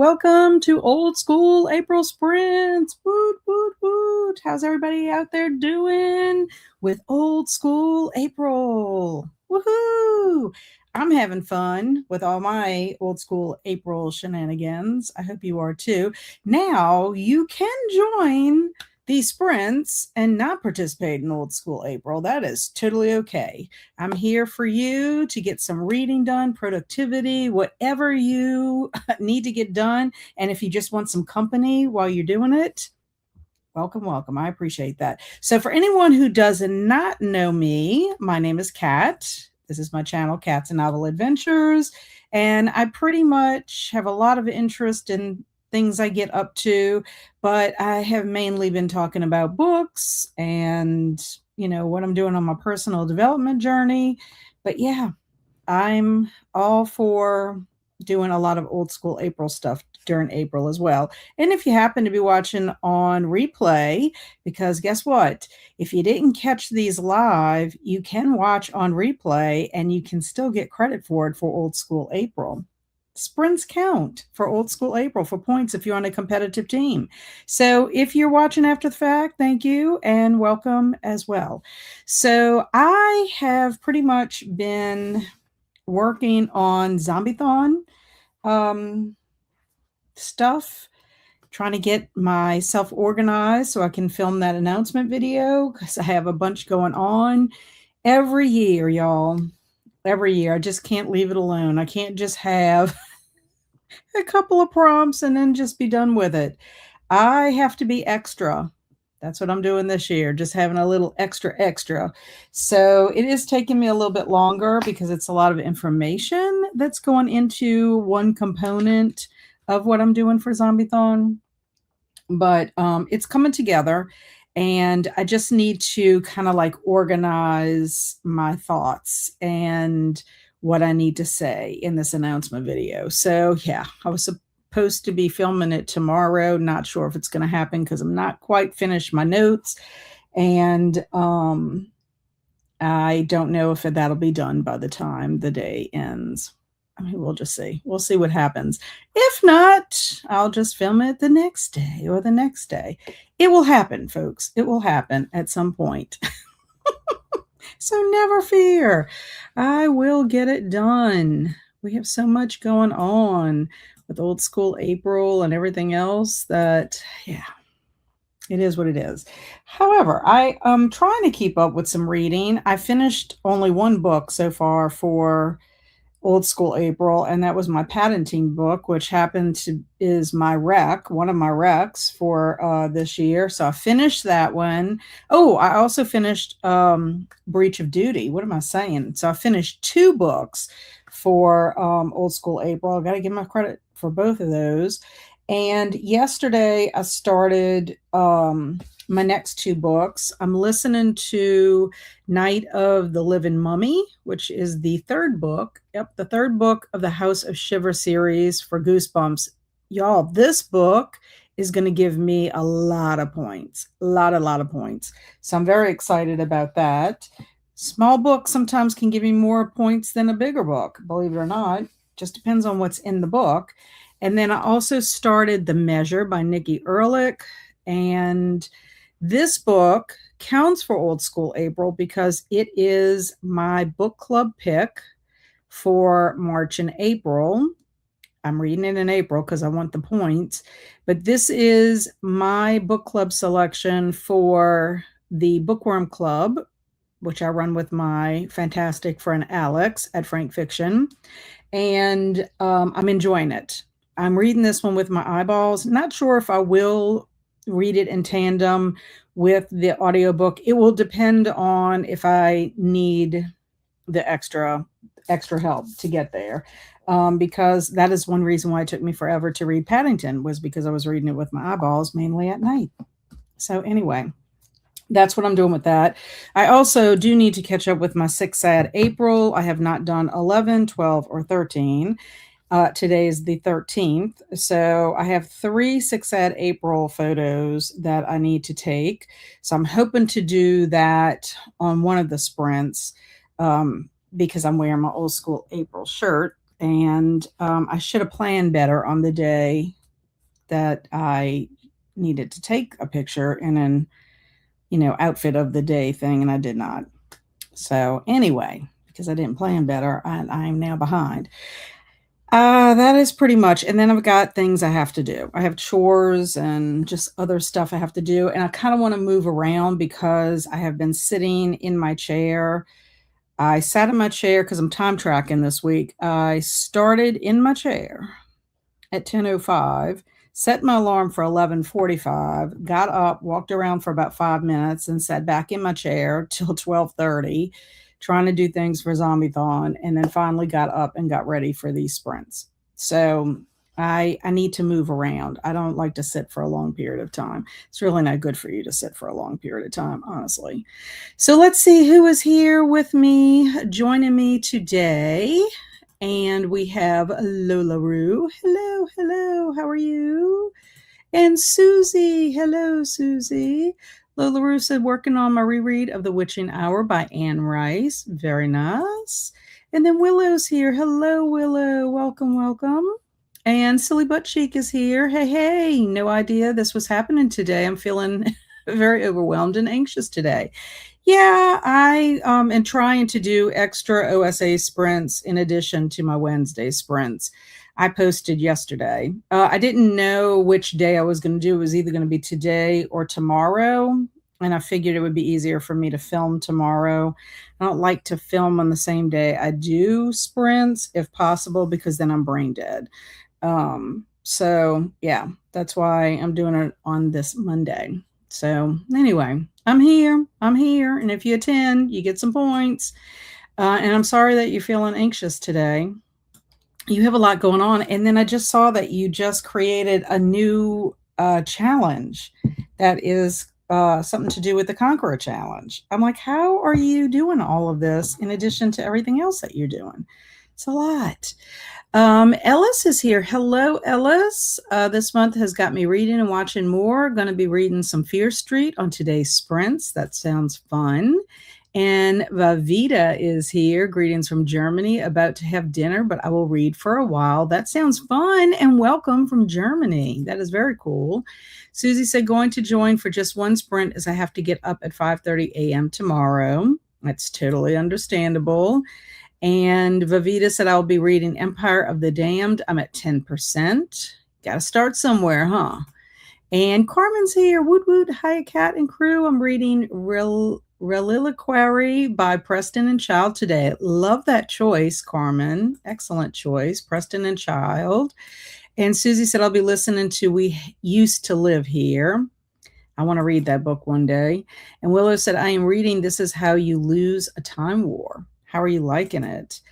Welcome to Old School April Sprints. Woot, woot, woot. How's everybody out there doing with Old School April? Woohoo! I'm having fun with all my Old School April shenanigans. I hope you are too. Now you can join these sprints and not participate in Old School April. That is totally okay. I'm here for you to get some reading done, productivity, whatever you need to get done. And if you just want some company while you're doing it, welcome, welcome. I appreciate that. So, for anyone who does not know me, my name is Kat. This is my channel, Kat's and Novel Adventures. And I pretty much have a lot of interest in things I get up to, but I have mainly been talking about books and, what I'm doing on my personal development journey. But yeah, I'm all for doing a lot of Old School April stuff during April as well. And if you happen to be watching on replay, because guess what? If you didn't catch these live, you can watch on replay and you can still get credit for it for Old School April. Sprints count for Old School April for points if you're on a competitive team. So if you're watching after the fact, thank you and welcome as well. So I have pretty much been working on Zombie-thon stuff, trying to get myself organized so I can film that announcement video because I have a bunch going on every year, y'all. Every year. I just can't leave it alone. I can't just have a couple of prompts and then just be done with it. I have to be extra. That's what I'm doing this year, just having a little extra. So it is taking me a little bit longer because it's a lot of information that's going into one component of what I'm doing for Zombie-thon. But it's coming together. And I just need to kind of like organize my thoughts and what I need to say in this announcement video. So yeah, I was supposed to be filming it tomorrow. Not sure if it's going to happen because I'm not quite finished my notes. And I don't know if that'll be done by the time the day ends. I mean, we'll just see. We'll see what happens. If not, I'll just film it the next day or the next day. It will happen, folks. It will happen at some point. So never fear. I will get it done. We have so much going on with Old School April and everything else that, yeah, it is what it is. However, I am trying to keep up with some reading. I finished only one book so far for Old School April, and that was my patenting book, which happened to is my rec, one of my recs for this year. So I finished that one. Oh, I also finished Breach of Duty. What am I saying? So I finished two books for Old School April. I got to give my credit for both of those. And yesterday I started my next two books. I'm listening to Night of the Living Mummy, which is the third book. Yep, the third book of the House of Shiver series for Goosebumps. Y'all, this book is going to give me a lot of points. A lot of points. So I'm very excited about that. Small books sometimes can give me more points than a bigger book, believe it or not. Just depends on what's in the book. And then I also started The Measure by Nikki Ehrlich. And this book counts for Old School April because it is my book club pick for March and April. I'm reading it in April because I want the points. But this is my book club selection for the Bookworm Club, which I run with my fantastic friend Alex at Frank Fiction. And I'm enjoying it. I'm reading this one with my eyeballs. Not sure if I will read it in tandem with the audiobook. It will depend on if I need the extra help to get there. Because that is one reason why it took me forever to read Paddington, was because I was reading it with my eyeballs mainly at night. So anyway, that's what I'm doing with that. I also do need to catch up with my 6 Sad April. I have not done 11, 12, or 13. Today is the 13th. So I have 3 6 Sad April photos that I need to take. So I'm hoping to do that on one of the sprints because I'm wearing my Old School April shirt. And I should have planned better on the day that I needed to take a picture and an, outfit of the day thing, and I did not. So anyway, because I didn't plan better, I'm now behind. That is pretty much. And then I've got things I have to do. I have chores and just other stuff I have to do. And I kind of want to move around because I have been sitting in my chair. I sat in my chair because I'm time tracking this week. I started in my chair at 10:05, set my alarm for 11:45, got up, walked around for about 5 minutes, and sat back in my chair till 12:30, trying to do things for Zombie-thon, and then finally got up and got ready for these sprints. So I need to move around. I don't like to sit for a long period of time. It's really not good for you to sit for a long period of time, honestly. So let's see who is here with me, joining me today. And we have Lola Roo. Hello, hello. How are you? And Susie. Hello, Susie. Lola Roo said, working on my reread of The Witching Hour by Anne Rice. Very nice. And then Willow's here. Hello, Willow. Welcome, welcome. And Silly Butt Cheek is here. Hey, hey. No idea this was happening today. I'm feeling very overwhelmed and anxious today. Yeah, I am trying to do extra OSA sprints in addition to my Wednesday sprints. I posted yesterday. I didn't know which day I was going to do. It was either going to be today or tomorrow. And I figured it would be easier for me to film tomorrow. I don't like to film on the same day I do sprints, if possible, because then I'm brain dead. So yeah, that's why I'm doing it on this Monday. So anyway, I'm here. And if you attend, you get some points. And I'm sorry that you're feeling anxious today. You have a lot going on. And then I just saw that you just created a new challenge that is something to do with the Conqueror Challenge. I'm like, how are you doing all of this in addition to everything else that you're doing? It's a lot. Ellis is here. Hello, Ellis. This month has got me reading and watching more. Going to be reading some Fear Street on today's sprints. That sounds fun. And Vavita is here. Greetings from Germany. About to have dinner, but I will read for a while. That sounds fun. And welcome from Germany. That is very cool. Susie said, going to join for just one sprint as I have to get up at 5:30 a.m. tomorrow. That's totally understandable. And Vavita said, I'll be reading Empire of the Damned. I'm at 10%. Got to start somewhere, huh? And Carmen's here. Woot woot. Hi, Cat and crew. I'm reading Reliquary by Preston and Child today. Love that choice, Carmen. Excellent choice. Preston and Child. And Susie said, I'll be listening to We Used to Live Here. I want to read that book one day. And Willow said, I am reading This Is How You Lose a Time War. How are you liking it?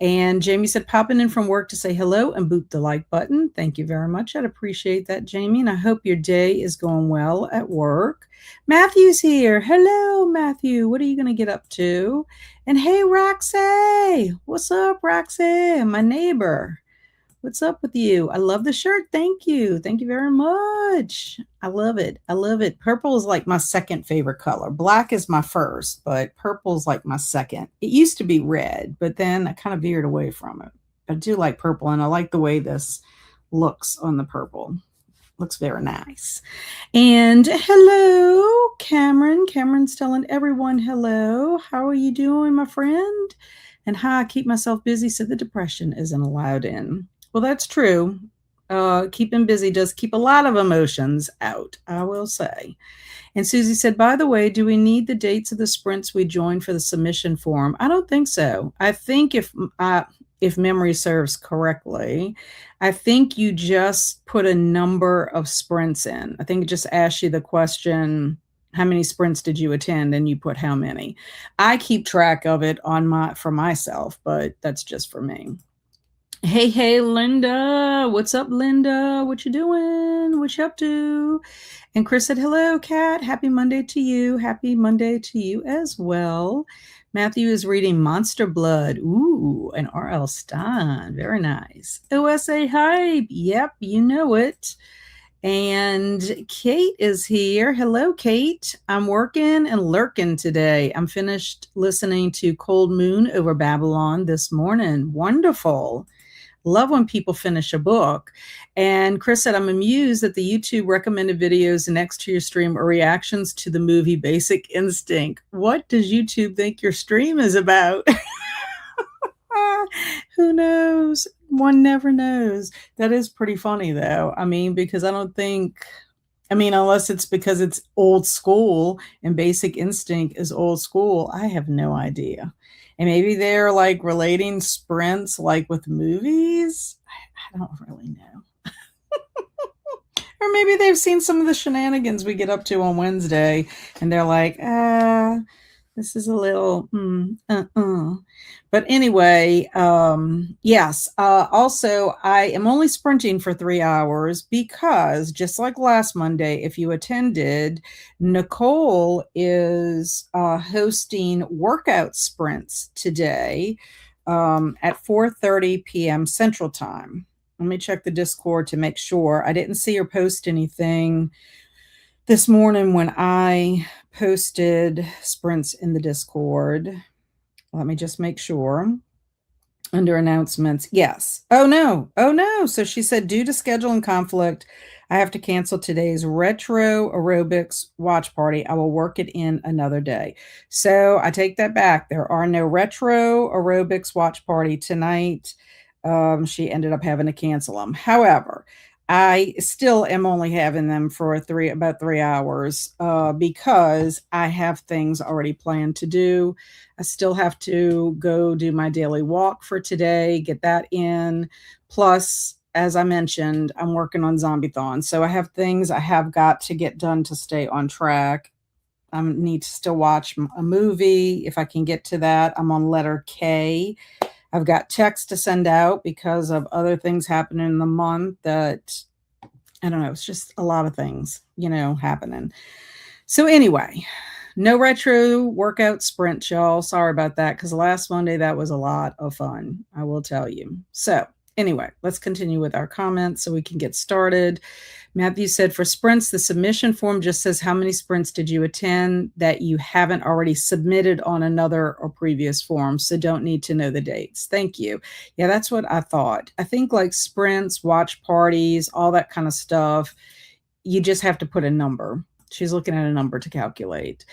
And Jamie said, popping in from work to say hello and boot the like button. Thank you very much. I'd appreciate that, Jamie. And I hope your day is going well at work. Matthew's here. Hello, Matthew. What are you going to get up to? And hey, Roxy. What's up, Roxy? My neighbor. What's up with you? I love the shirt. Thank you. Thank you very much. I love it. I love it. Purple is like my second favorite color. Black is my first, but purple is like my second. It used to be red, but then I kind of veered away from it. I do like purple, and I like the way this looks on the purple. Looks very nice. And hello, Cameron. Cameron's telling everyone hello. How are you doing, my friend? And hi, I keep myself busy so the depression isn't allowed in. Well, that's true. Keeping busy does keep a lot of emotions out, I will say. And Susie said, by the way, do we need the dates of the sprints we joined for the submission form? I don't think so. I think if memory serves correctly, I think you just put a number of sprints in. I think it just asks you the question, how many sprints did you attend? And you put how many. I keep track of it for myself, but that's just for me. Hey, Linda. What's up, Linda? What you doing? What you up to? And Chris said, hello, Kat. Happy Monday to you. Happy Monday to you as well. Matthew is reading Monster Blood. Ooh, and R.L. Stein. Very nice. OSA Hype. Yep, you know it. And Kate is here. Hello, Kate. I'm working and lurking today. I'm finished listening to Cold Moon Over Babylon this morning. Wonderful. Love when people finish a book. And Chris said, I'm amused that the YouTube recommended videos next to your stream are reactions to the movie Basic Instinct. What does YouTube think your stream is about? Who knows? One never knows. That is pretty funny, though. I mean, because I don't think, I mean, unless it's because it's old school and Basic Instinct is old school, I have no idea. And maybe they're like relating sprints like with movies. I don't really know. Or maybe they've seen some of the shenanigans we get up to on Wednesday and they're like, this is a little, But anyway, yes. Also, I am only sprinting for 3 hours because just like last Monday, if you attended, Nicole is hosting workout sprints today at 4:30 p.m. Central Time. Let me check the Discord to make sure. I didn't see her post anything this morning when I posted sprints in the Discord. Let me just make sure. Under announcements, yes. Oh no. So she said, due to scheduling conflict, I have to cancel today's retro aerobics watch party. I will work it in another day. So I take that back. There are no retro aerobics watch party tonight. She ended up having to cancel them. However, I still am only having them for about 3 hours because I have things already planned to do. I still have to go do my daily walk for today, get that in. Plus, as I mentioned, I'm working on Zombie-thon. So I have things I have got to get done to stay on track. I need to still watch a movie if I can get to that. I'm on letter K. I've got texts to send out because of other things happening in the month that, I don't know, it's just a lot of things, happening. So anyway, no retro workout sprint, y'all. Sorry about that, because last Monday, that was a lot of fun, I will tell you. So anyway, let's continue with our comments so we can get started. Matthew said, for sprints, the submission form just says how many sprints did you attend that you haven't already submitted on another or previous form, so don't need to know the dates. Thank you. Yeah, that's what I thought. I think like sprints, watch parties, all that kind of stuff, you just have to put a number. She's looking at a number to calculate.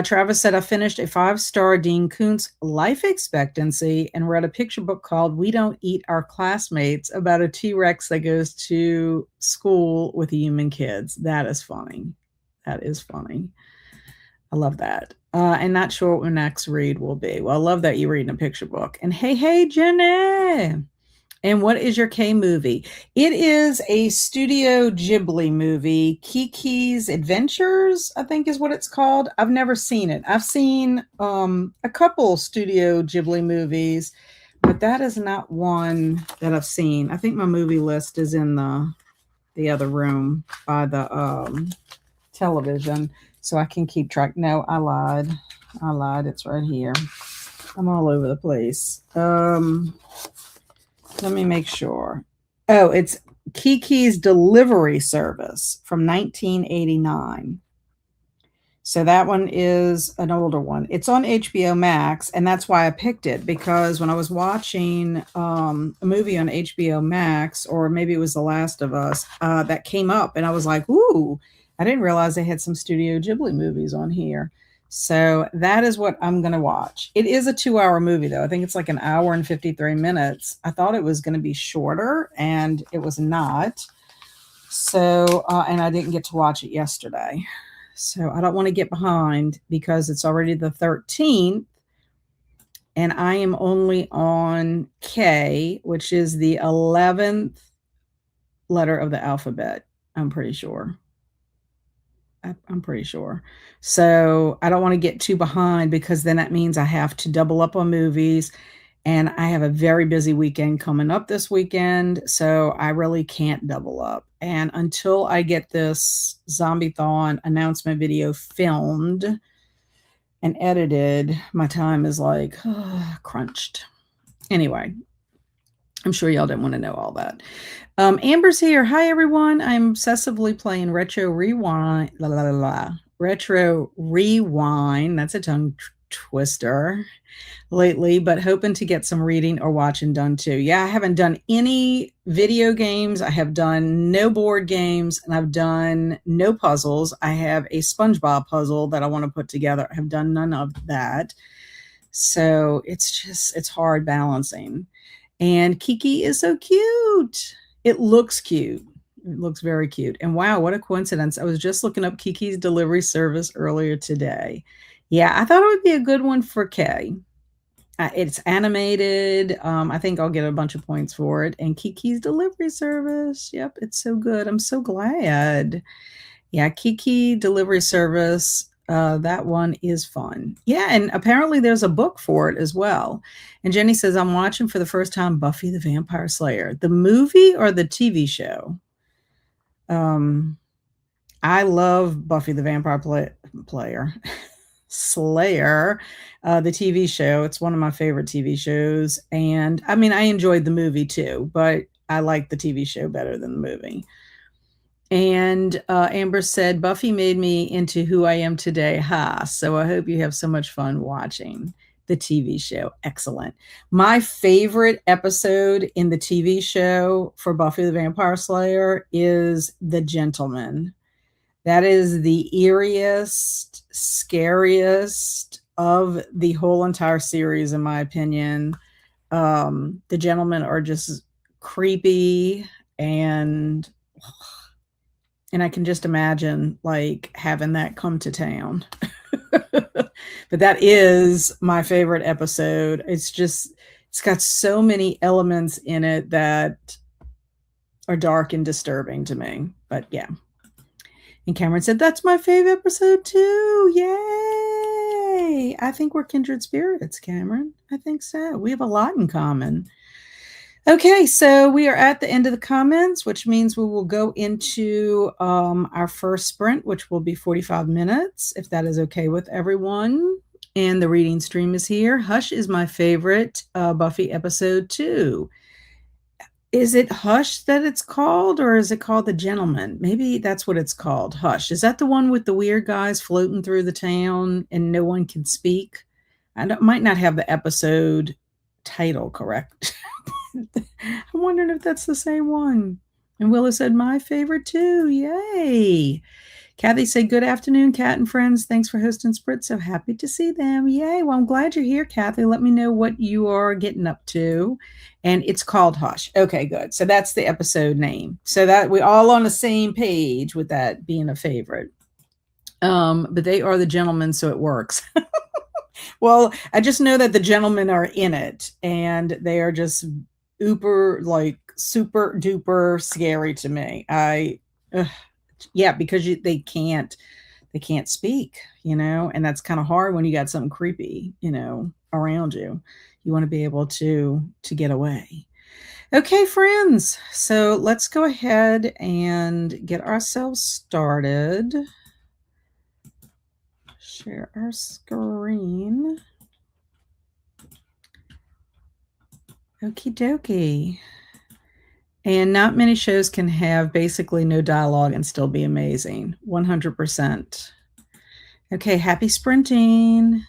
Travis said, I finished a 5-star Dean Koontz life expectancy and read a picture book called We Don't Eat Our Classmates about a T-Rex that goes to school with human kids. That is funny. That is funny. I love that. And not sure what my next read will be. Well, I love that you're reading a picture book. And hey, Jenny. And what is your K movie? It is a Studio Ghibli movie, Kiki's Adventures, I think is what it's called. I've never seen it. I've seen a couple Studio Ghibli movies, but that is not one that I've seen. I think my movie list is in the other room by the television, so I can keep track. No, I lied. It's right here. I'm all over the place. Let me make sure. Oh, it's Kiki's Delivery Service from 1989. So that one is an older one. It's on HBO Max, and that's why I picked it, because when I was watching a movie on HBO Max, or maybe it was The Last of Us, that came up, and I was like, ooh, I didn't realize they had some Studio Ghibli movies on here. So that is what I'm going to watch. It is a 2-hour movie, though. I think it's like an hour and 53 minutes. I thought it was going to be shorter, and it was not. So, and I didn't get to watch it yesterday. So I don't want to get behind because it's already the 13th, and I am only on K, which is the 11th letter of the alphabet, I'm pretty sure. So I don't want to get too behind, because then that means I have to double up on movies, and I have a very busy weekend coming up this weekend. So I really can't double up. And until I get this Zombie-thon announcement video filmed and edited, my time is like crunched. Anyway, I'm sure y'all didn't want to know all that. Amber's here. Hi, everyone. I'm obsessively playing Retro Rewind. Retro Rewind. That's a tongue twister lately, but hoping to get some reading or watching done too. Yeah, I haven't done any video games. I have done no board games, and I've done no puzzles. I have a SpongeBob puzzle that I want to put together. I have done none of that. So it's hard balancing. And Kiki is so cute. It looks cute. It looks very cute. And wow, what a coincidence. I was just looking up Kiki's delivery service earlier today. Yeah, I thought it would be a good one for Kay. It's animated. I think I'll get a bunch of points for it. And Kiki's delivery service. Yep, it's so good. I'm so glad. Yeah, Kiki delivery service. That one is fun. Yeah, and apparently there's a book for it as well. And Jenny says, I'm watching for the first time Buffy the Vampire Slayer. The movie or the TV show? I love Buffy the Vampire Player. Slayer, the TV show. It's one of my favorite TV shows. And I mean, I enjoyed the movie too, but I like the TV show better than the movie. And Amber said, Buffy made me into who I am today. Ha. So I hope you have so much fun watching the TV show. Excellent. My favorite episode in the TV show for Buffy the Vampire Slayer is The Gentleman. That is the eeriest, scariest of the whole entire series, in my opinion. The gentlemen are just creepy, and I can just imagine like having that come to town. But that is my favorite episode. It's got so many elements in it that are dark and disturbing to me. But yeah. And Cameron said, that's my favorite episode too. Yay. I think we're kindred spirits, Cameron. I think so. We have a lot in common. Okay, so we are at the end of the comments, which means we will go into our first sprint, which will be 45 minutes, if that is okay with everyone. And the reading stream is here. Hush is my favorite Buffy episode too. Is it Hush that it's called, or is it called The Gentleman? Maybe that's what it's called, Hush. Is that the one with the weird guys floating through the town and no one can speak? Might not have the episode title correct. I'm wondering if that's the same one. And Willa said, my favorite too. Yay. Kathy said, good afternoon, Kat and friends. Thanks for hosting Sprit. So happy to see them. Yay. Well, I'm glad you're here, Kathy. Let me know what you are getting up to. And it's called Hush. Okay, good. So that's the episode name. So that we're all on the same page with that being a favorite. But they are the gentlemen, so it works. Well, I just know that the gentlemen are in it, and they are just like super duper scary to me. Yeah, because they can't speak, and that's kind of hard when you got something creepy, around you. You want to be able to get away. Okay, friends, so let's go ahead and get ourselves started. Share our screen. Okie dokie. And not many shows can have basically no dialogue and still be amazing. 100%. Okay, happy sprinting.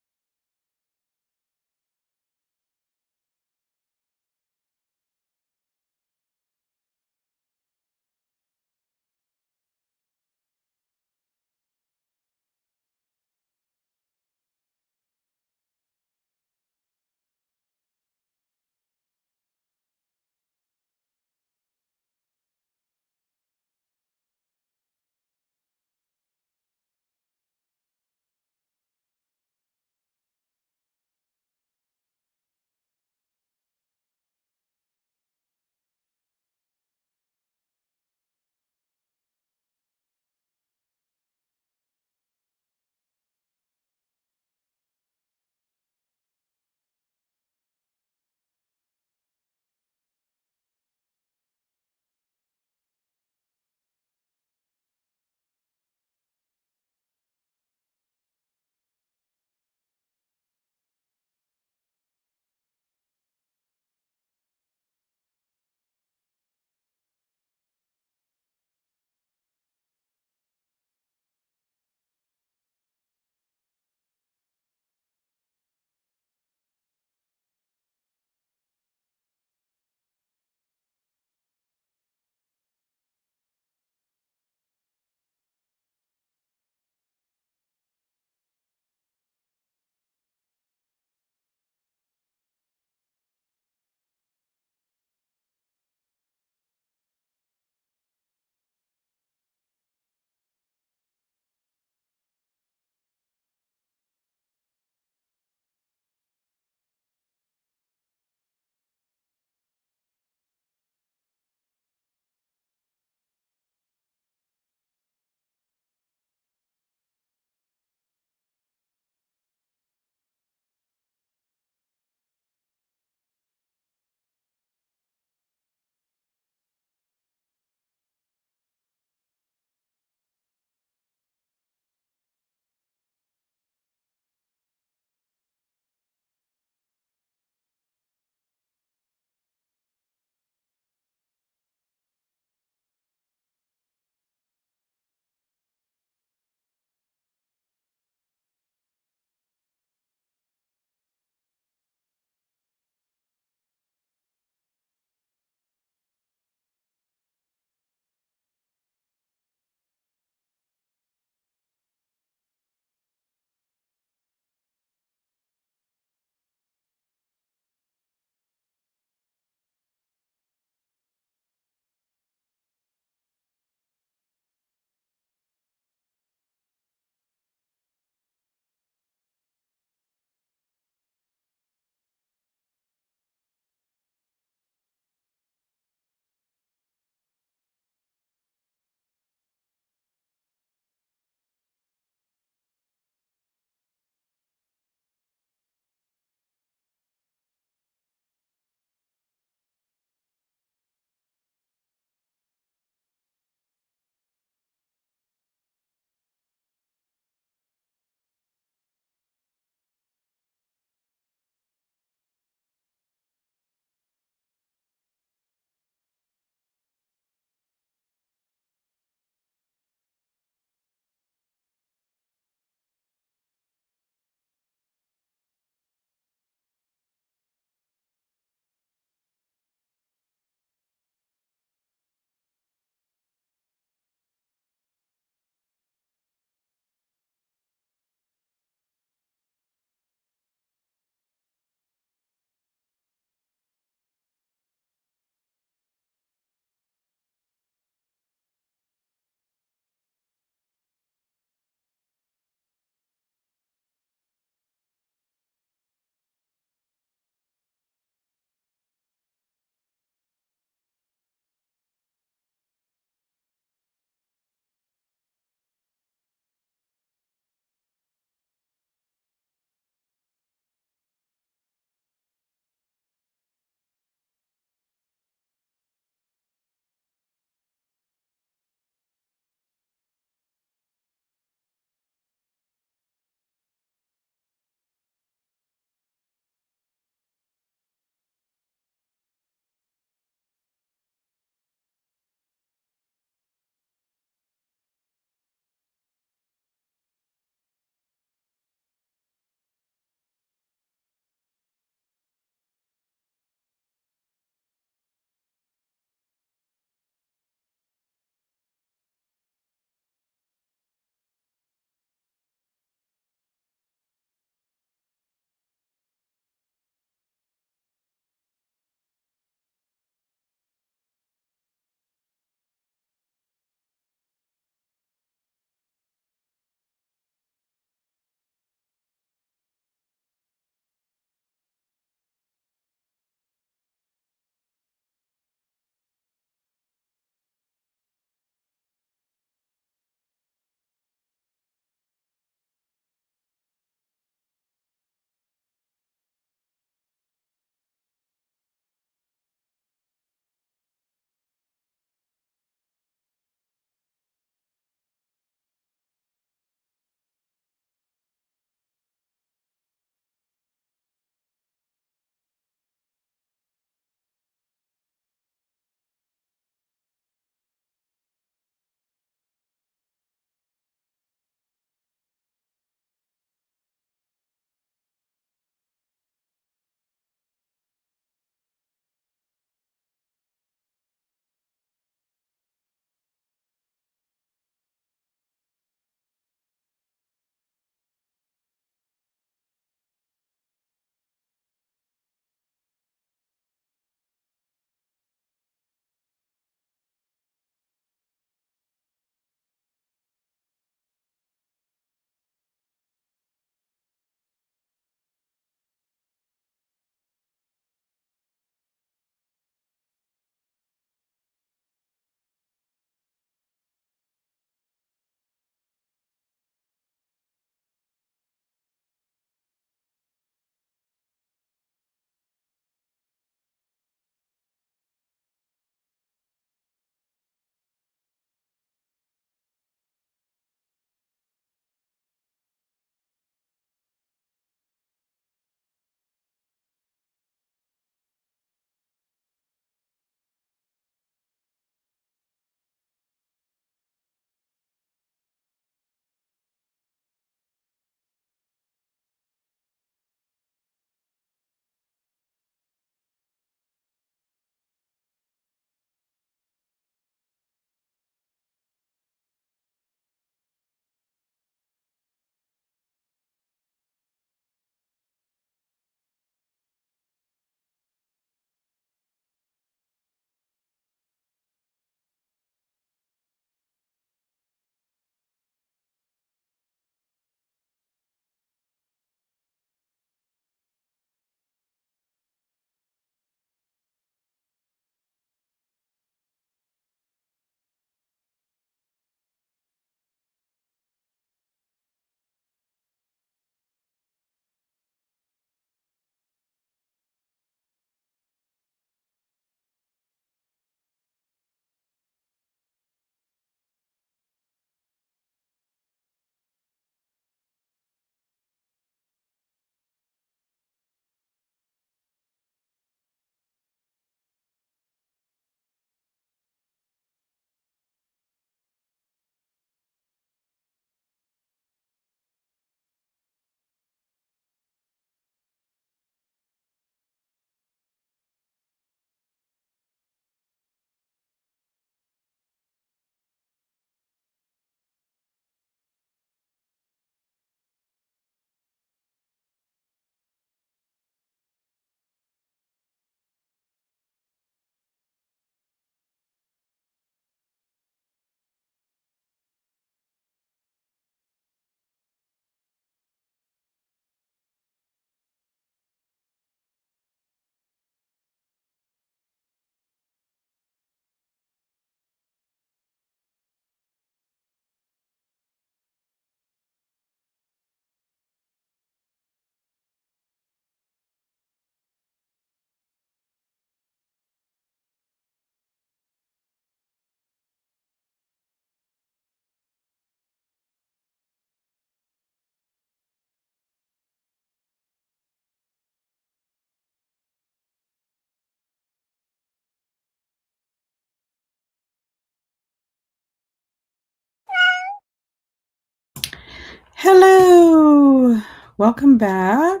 Hello. Welcome back.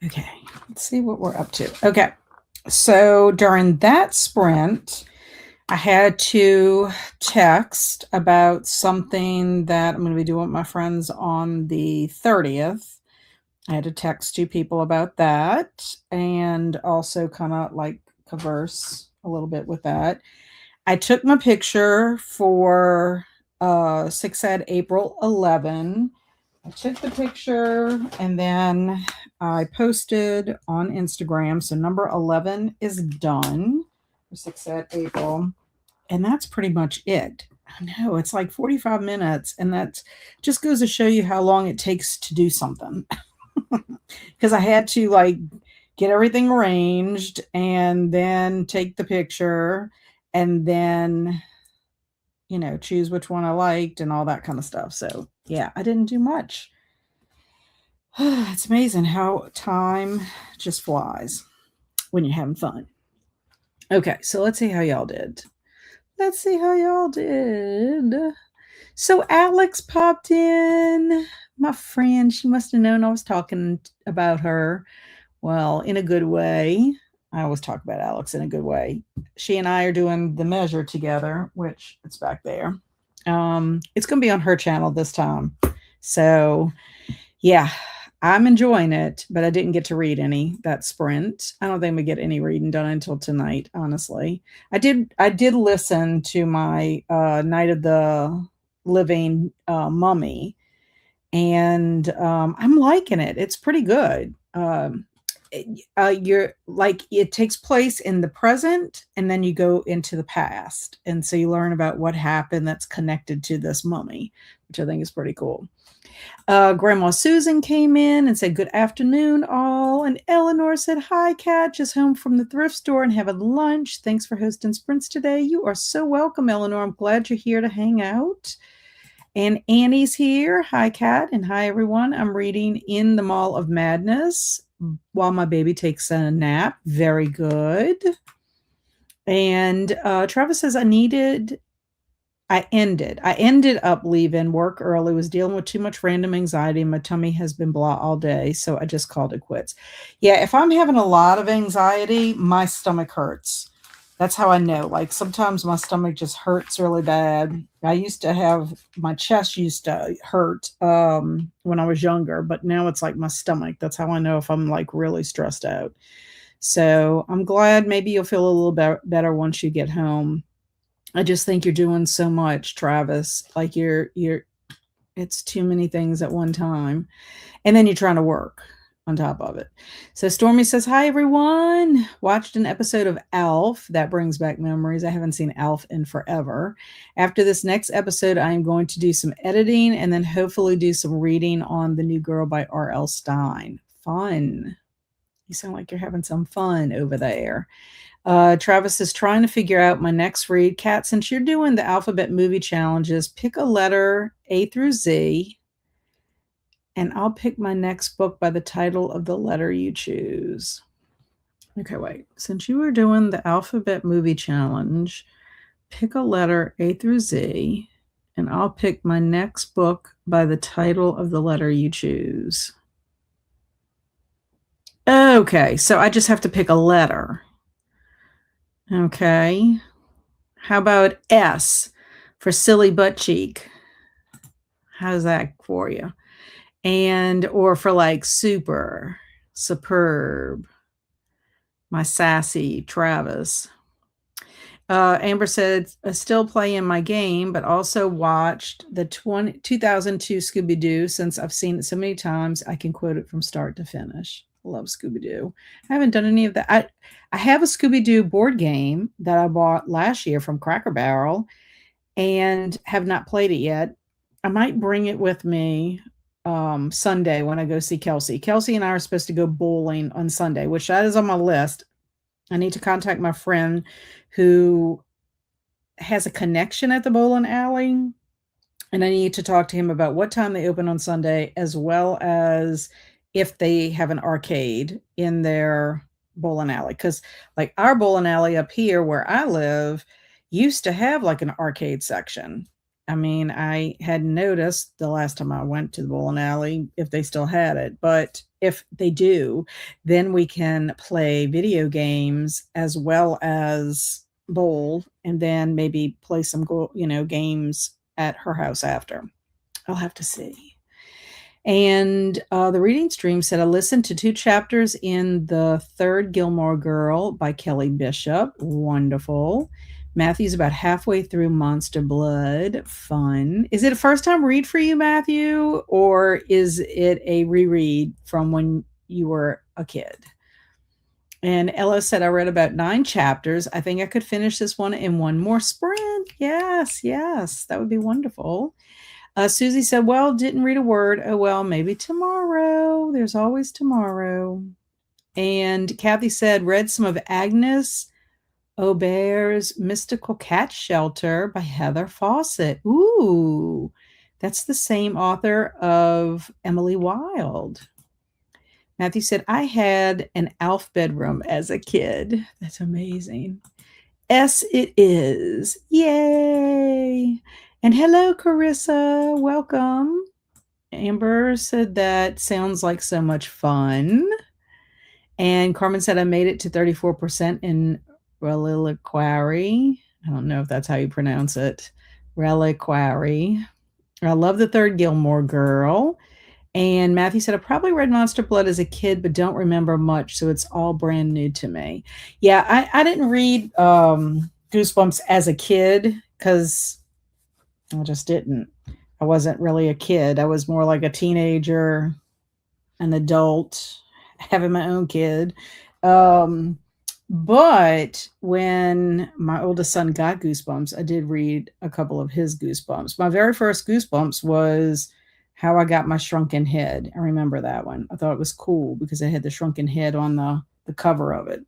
Okay, let's see what we're up to. Okay, so during that sprint, I had to text about something that I'm going to be doing with my friends on the 30th. I had to text two people about that and also kind of like converse a little bit with that. I took my picture for 6 at April 11. I took the picture and then I posted on Instagram. So number 11 is done for 6 at April. And that's pretty much it. I know it's like 45 minutes, and that just goes to show you how long it takes to do something. Because I had to like get everything arranged and then take the picture and then choose which one I liked and all that kind of stuff. So yeah, I didn't do much. It's amazing how time just flies when you're having fun. Okay, so let's see how y'all did. Let's see how y'all did. So Alex popped in. My friend, she must have known I was talking about her. Well, in a good way. I always talk about Alex in a good way. She and I are doing the measure together, which it's back there. It's going to be on her channel this time. So, yeah, I'm enjoying it, but I didn't get to read any that sprint. I don't think we get any reading done until tonight, honestly. I did listen to my Night of the Living Mummy, and I'm liking it. It's pretty good. You're like, it takes place in the present and then you go into the past, and so you learn about what happened that's connected to this mummy, which I think is pretty cool. Grandma Susan came in and said, "Good afternoon, all." And Eleanor said, "Hi, Kat. Just home from the thrift store and having lunch. Thanks for hosting sprints today." You are so welcome, Eleanor. I'm glad you're here to hang out. And Annie's here. Hi, Kat. And hi, everyone. I'm reading In the Mall of Madness while my baby takes a nap. Very good. And Travis says, I ended up leaving work early, was dealing with too much random anxiety, and my tummy has been blah all day, so I just called it quits. Yeah, if I'm having a lot of anxiety, my stomach hurts. That's how I know. Like sometimes my stomach just hurts really bad. I used to have my chest used to hurt when I was younger, but now it's like my stomach. That's how I know if I'm like really stressed out. So I'm glad maybe you'll feel a little better once you get home. I just think you're doing so much, Travis. Like it's too many things at one time. And then you're trying to work on top of it. So Stormy says, "Hi, everyone. Watched an episode of Alf. That brings back memories. I haven't seen Alf in forever. After this next episode, I am going to do some editing and then hopefully do some reading on The New Girl by R.L. Stine. Fun. You sound like you're having some fun over there." Travis is trying to figure out my next read. Kat, since you're doing the alphabet movie challenges, pick a letter A through Z, and I'll pick my next book by the title of the letter you choose. Okay, wait. Since you were doing the alphabet movie challenge, pick a letter A through Z, and I'll pick my next book by the title of the letter you choose. Okay, so I just have to pick a letter. Okay. How about S for silly butt cheek? How's that for you? And or for like super, superb, my sassy Travis. Amber said, "Still playing my game, but also watched the 2002 Scooby-Doo. Since I've seen it so many times, I can quote it from start to finish. Love Scooby-Doo. I haven't done any of that. I have a Scooby-Doo board game that I bought last year from Cracker Barrel and have not played it yet. I might bring it with me Sunday when I go see Kelsi. Kelsi and I are supposed to go bowling on Sunday, which that is on my list. I need to contact my friend who has a connection at the bowling alley, and I need to talk to him about what time they open on Sunday, as well as if they have an arcade in their bowling alley. Because like our bowling alley up here where I live used to have like an arcade section. I mean, I hadn't noticed the last time I went to the bowling alley if they still had it, but if they do, then we can play video games as well as bowl, and then maybe play some games at her house after. I'll have to see. And the reading stream said I listened to 2 chapters in the third Gilmore Girl by Kelly Bishop. Wonderful. Matthew's about halfway through Monster Blood. Fun. Is it a first time read for you, Matthew? Or is it a reread from when you were a kid? And Ella said, I read about 9 chapters. I think I could finish this one in one more sprint. Yes, yes. That would be wonderful. Susie said, well, didn't read a word. Oh, well, maybe tomorrow. There's always tomorrow. And Kathy said, read some of Agnes Aubert's Mystical Cat Shelter by Heather Fawcett. Ooh, that's the same author of Emily Wilde. Matthew said, I had an Alf bedroom as a kid. That's amazing. Yes, it is. Yay. And hello, Carissa. Welcome. Amber said that sounds like so much fun. And Carmen said, I made it to 34% in Reliquary. I don't know if that's how you pronounce it. Reliquary. I love the third Gilmore Girl. And Matthew said, I probably read Monster Blood as a kid, but don't remember much, so it's all brand new to me. Yeah, I didn't read Goosebumps as a kid because I just didn't. I wasn't really a kid. I was more like a teenager, an adult, having my own kid. But when my oldest son got Goosebumps, I did read a couple of his Goosebumps. My very first Goosebumps was How I Got My Shrunken Head. I remember that one. I thought it was cool because it had the shrunken head on the cover of it.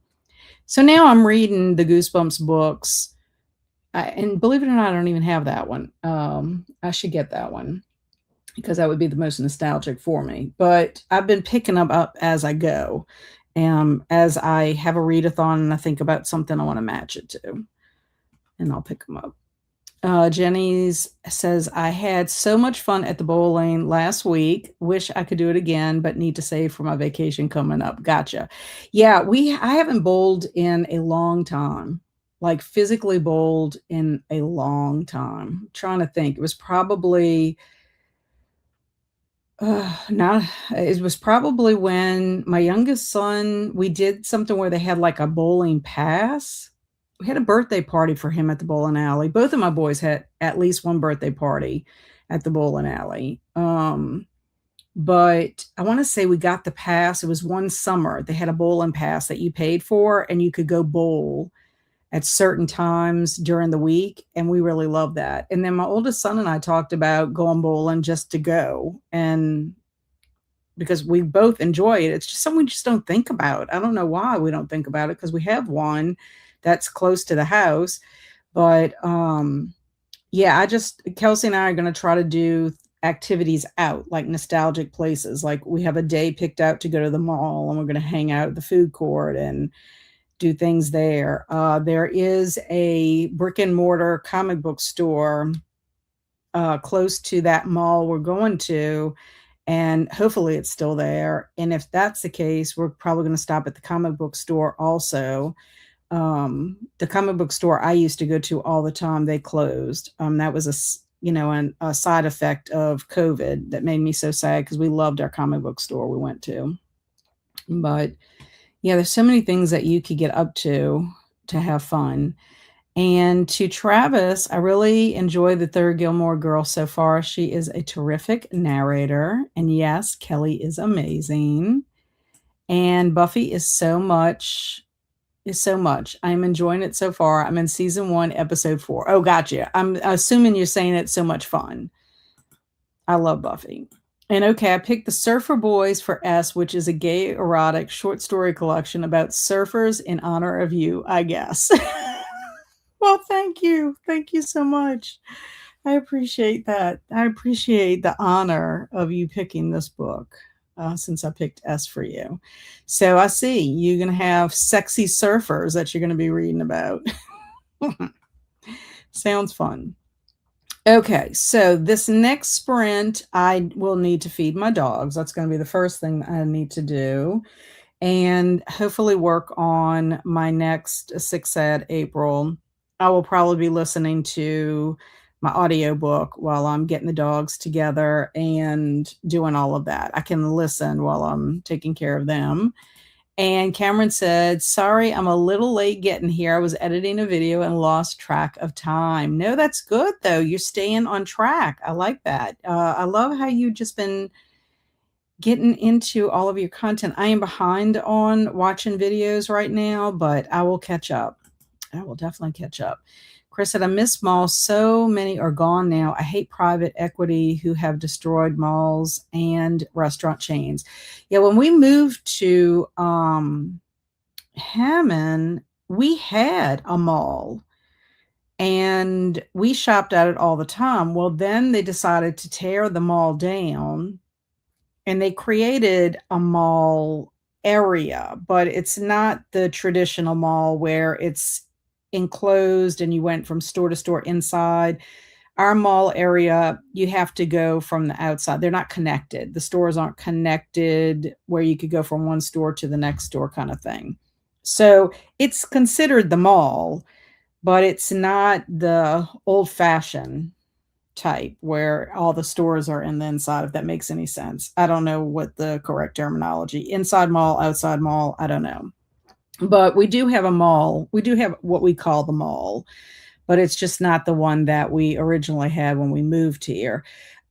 So now I'm reading the Goosebumps books. And believe it or not, I don't even have that one. I should get that one because that would be the most nostalgic for me. But I've been picking them up as I go. As I have a readathon and I think about something I want to match it to. And I'll pick them up. Jenny's says, I had so much fun at the bowling last week. Wish I could do it again, but need to save for my vacation coming up. Gotcha. Yeah, I haven't bowled in a long time, like physically bowled in a long time. I'm trying to think. It was probably it was probably when my youngest son, we did something where they had like a bowling pass. We had a birthday party for him at the bowling alley. Both of my boys had at least one birthday party at the bowling alley. But I want to say we got the pass. It was one summer. They had a bowling pass that you paid for and you could go bowl at certain times during the week. And we really loved that. And then my oldest son and I talked about going bowling just to go. And because we both enjoy it, it's just something we just don't think about. I don't know why we don't think about it because we have one that's close to the house. But yeah, Kelsi and I are going to try to do activities out, like nostalgic places. Like we have a day picked out to go to the mall and we're going to hang out at the food court and do things there. There is a brick and mortar comic book store close to that mall we're going to, and hopefully it's still there. And if that's the case, we're probably going to stop at the comic book store also. The comic book store I used to go to all the time, they closed. That was a side effect of COVID that made me so sad because we loved our comic book store we went to. But yeah, there's so many things that you could get up to have fun. And to Travis, I really enjoy the third Gilmore Girl so far. She is a terrific narrator. And yes, Kelly is amazing. And Buffy is so much. I'm enjoying it so far. I'm in season 1, episode 4. Oh, gotcha. I'm assuming you're saying it's so much fun. I love Buffy. And okay, I picked The Surfer Boys for S, which is a gay erotic short story collection about surfers in honor of you, I guess. Well, thank you. Thank you so much. I appreciate that. I appreciate the honor of you picking this book. Since I picked S for you. So I see you're going to have sexy surfers that you're going to be reading about. Sounds fun. Okay, so this next sprint, I will need to feed my dogs. That's gonna be the first thing I need to do, and hopefully work on my next 6 Ed April. I will probably be listening to my audiobook while I'm getting the dogs together and doing all of that. I can listen while I'm taking care of them. And Cameron said, "Sorry, I'm a little late getting here. I was editing a video and lost track of time." No, that's good though. You're staying on track. I like that. I love how you just been getting into all of your content. I am behind on watching videos right now, but I will catch up. I will definitely catch up. Chris said, "I miss malls. So many are gone now. I hate private equity who have destroyed malls and restaurant chains." Yeah, when we moved to Hammond, we had a mall and we shopped at it all the time. Well, then they decided to tear the mall down and they created a mall area, but it's not the traditional mall where it's enclosed and you went from store to store inside. Our mall area, you have to go from the outside. They're not connected. The stores aren't connected where you could go from one store to the next store kind of thing. So it's considered the mall, but it's not the old fashioned type where all the stores are in the inside, if that makes any sense. I don't know what the correct terminology. Inside mall, outside mall, I don't know. But we do have a mall. We do have what we call the mall, but it's just not the one that we originally had when we moved here.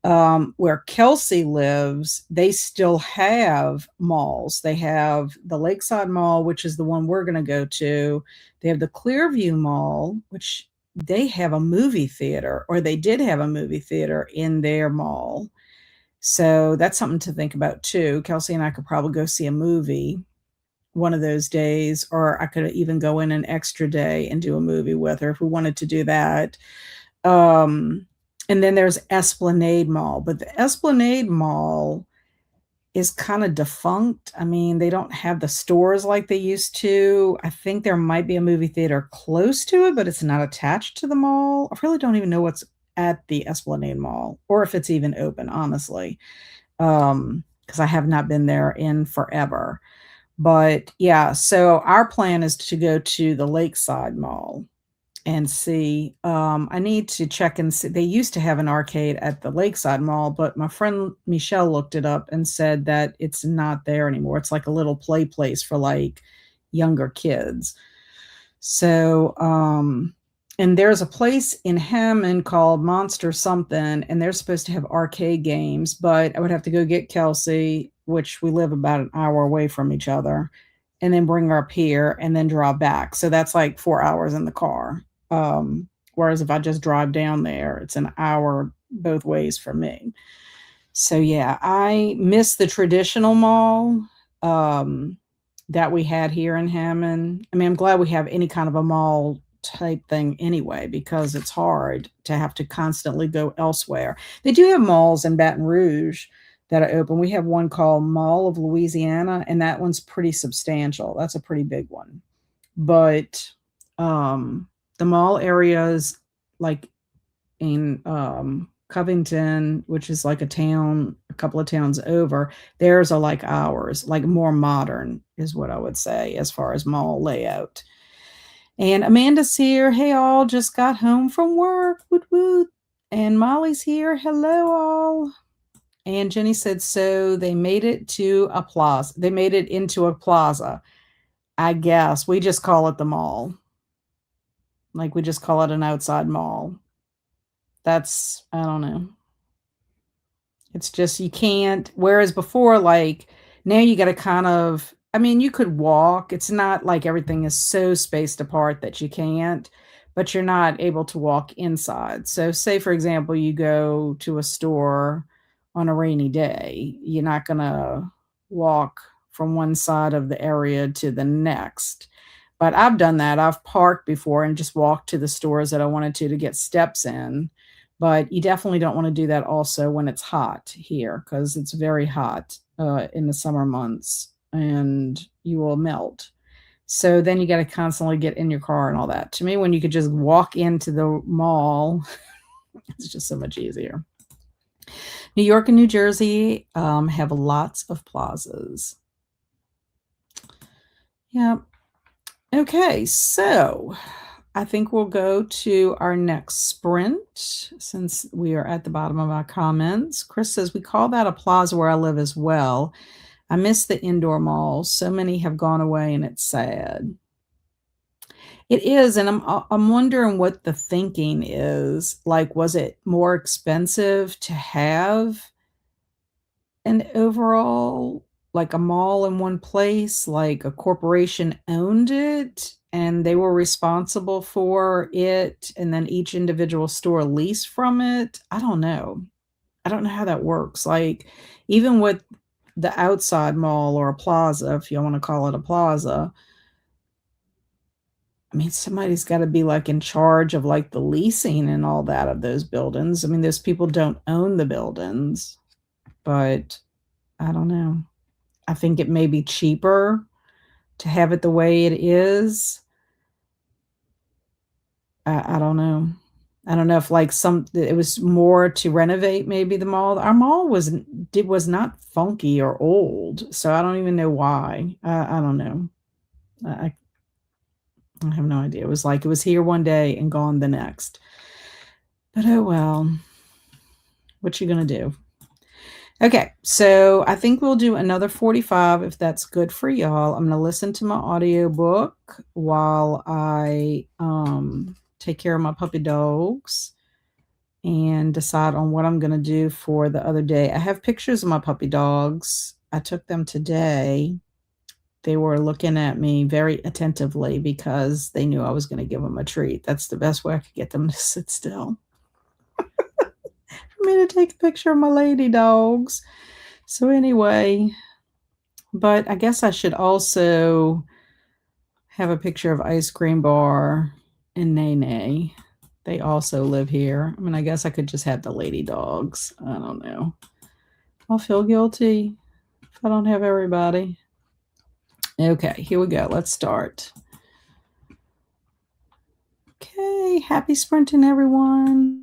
Where Kelsi lives, they still have malls. They have the Lakeside Mall, which is the one we're going to go to. They have the Clearview Mall, which they have a movie theater, or they did have a movie theater in their mall. So that's something to think about too. Kelsi and I could probably go see a movie one of those days, or I could even go in an extra day and do a movie with her if we wanted to do that. Um, and then there's Esplanade Mall, but the Esplanade Mall is kind of defunct. I mean, they don't have the stores like they used to. I think there might be a movie theater close to it, but it's not attached to the mall. I really don't even know what's at the Esplanade Mall or if it's even open, honestly. Because I have not been there in forever. But yeah, so our plan is to go to the Lakeside Mall and see. I need to check and see. They used to have an arcade at the Lakeside Mall, but my friend Michelle looked it up and said that it's not there anymore. It's like a little play place for like younger kids. So, and there's a place in Hammond called Monster something, and they're supposed to have arcade games, but I would have to go get Kelsi, which we live about an hour away from each other, and then bring her up here and then drive back. So that's like 4 hours in the car. Whereas if I just drive down there, it's an hour both ways for me. So yeah, I miss the traditional mall. That we had here in Hammond. I mean, I'm glad we have any kind of a mall type thing anyway, because it's hard to have to constantly go elsewhere. They do have malls in Baton Rouge that are open. We have one called Mall of Louisiana, and that one's pretty substantial. That's a pretty big one. But the mall areas like in Covington, which is like a town, a couple of towns over, theirs are like ours, like more modern is what I would say as far as mall layout. And Amanda's here. Hey, all, just got home from work. Woot woot. And Molly's here. Hello, all. And Jenny said, so they made it to a plaza. They made it into a plaza. I guess we just call it the mall. Like we just call it an outside mall. That's, I don't know. It's just you can't. Whereas before, like now you got to kind of, I mean, you could walk. It's not like everything is so spaced apart that you can't, but you're not able to walk inside. So, say for example, you go to a store on a rainy day, you're not going to walk from one side of the area to the next. But I've done that. I've parked before and just walked to the stores that I wanted to get steps in, but you definitely don't want to do that also when it's hot here because it's very hot in the summer months and you will melt. So then you got to constantly get in your car and all that. To me, when you could just walk into the mall It's just so much easier. New York and New Jersey have lots of plazas. Yeah. Okay, so I think we'll go to our next sprint since we are at the bottom of our comments. Chris says, we call that a plaza where I live as well. I miss the indoor malls. So many have gone away and it's sad. It is, and I'm wondering what the thinking is. Like, was it more expensive to have an overall, like a mall in one place, like a corporation owned it and they were responsible for it, and then each individual store leased from it? I don't know. I don't know how that works. Like, even with the outside mall or a plaza, if you want to call it a plaza, I mean, somebody's got to be like in charge of like the leasing and all that of those buildings. I mean, those people don't own the buildings, but I don't know. I think it may be cheaper to have it the way it is. I don't know. I don't know if like it was more to renovate maybe the mall. Our mall was not funky or old, so I don't even know why. I don't know. I, I have no idea. It was like it was here one day and gone the next. But oh well, what you gonna do? Okay, so I think we'll do another 45 if that's good for y'all. I'm gonna listen to my audiobook while I take care of my puppy dogs and decide on what I'm gonna do for the other day. I have pictures of my puppy dogs. I took them today. They were looking at me very attentively because they knew I was gonna give them a treat. That's the best way I could get them to sit still. For me to take a picture of my lady dogs. So anyway, but I guess I should also have a picture of Ice Cream Bar and Nene. They also live here. I mean, I guess I could just have the lady dogs. I don't know. I'll feel guilty if I don't have everybody. Okay, here we go. Let's start. Okay, happy sprinting, everyone.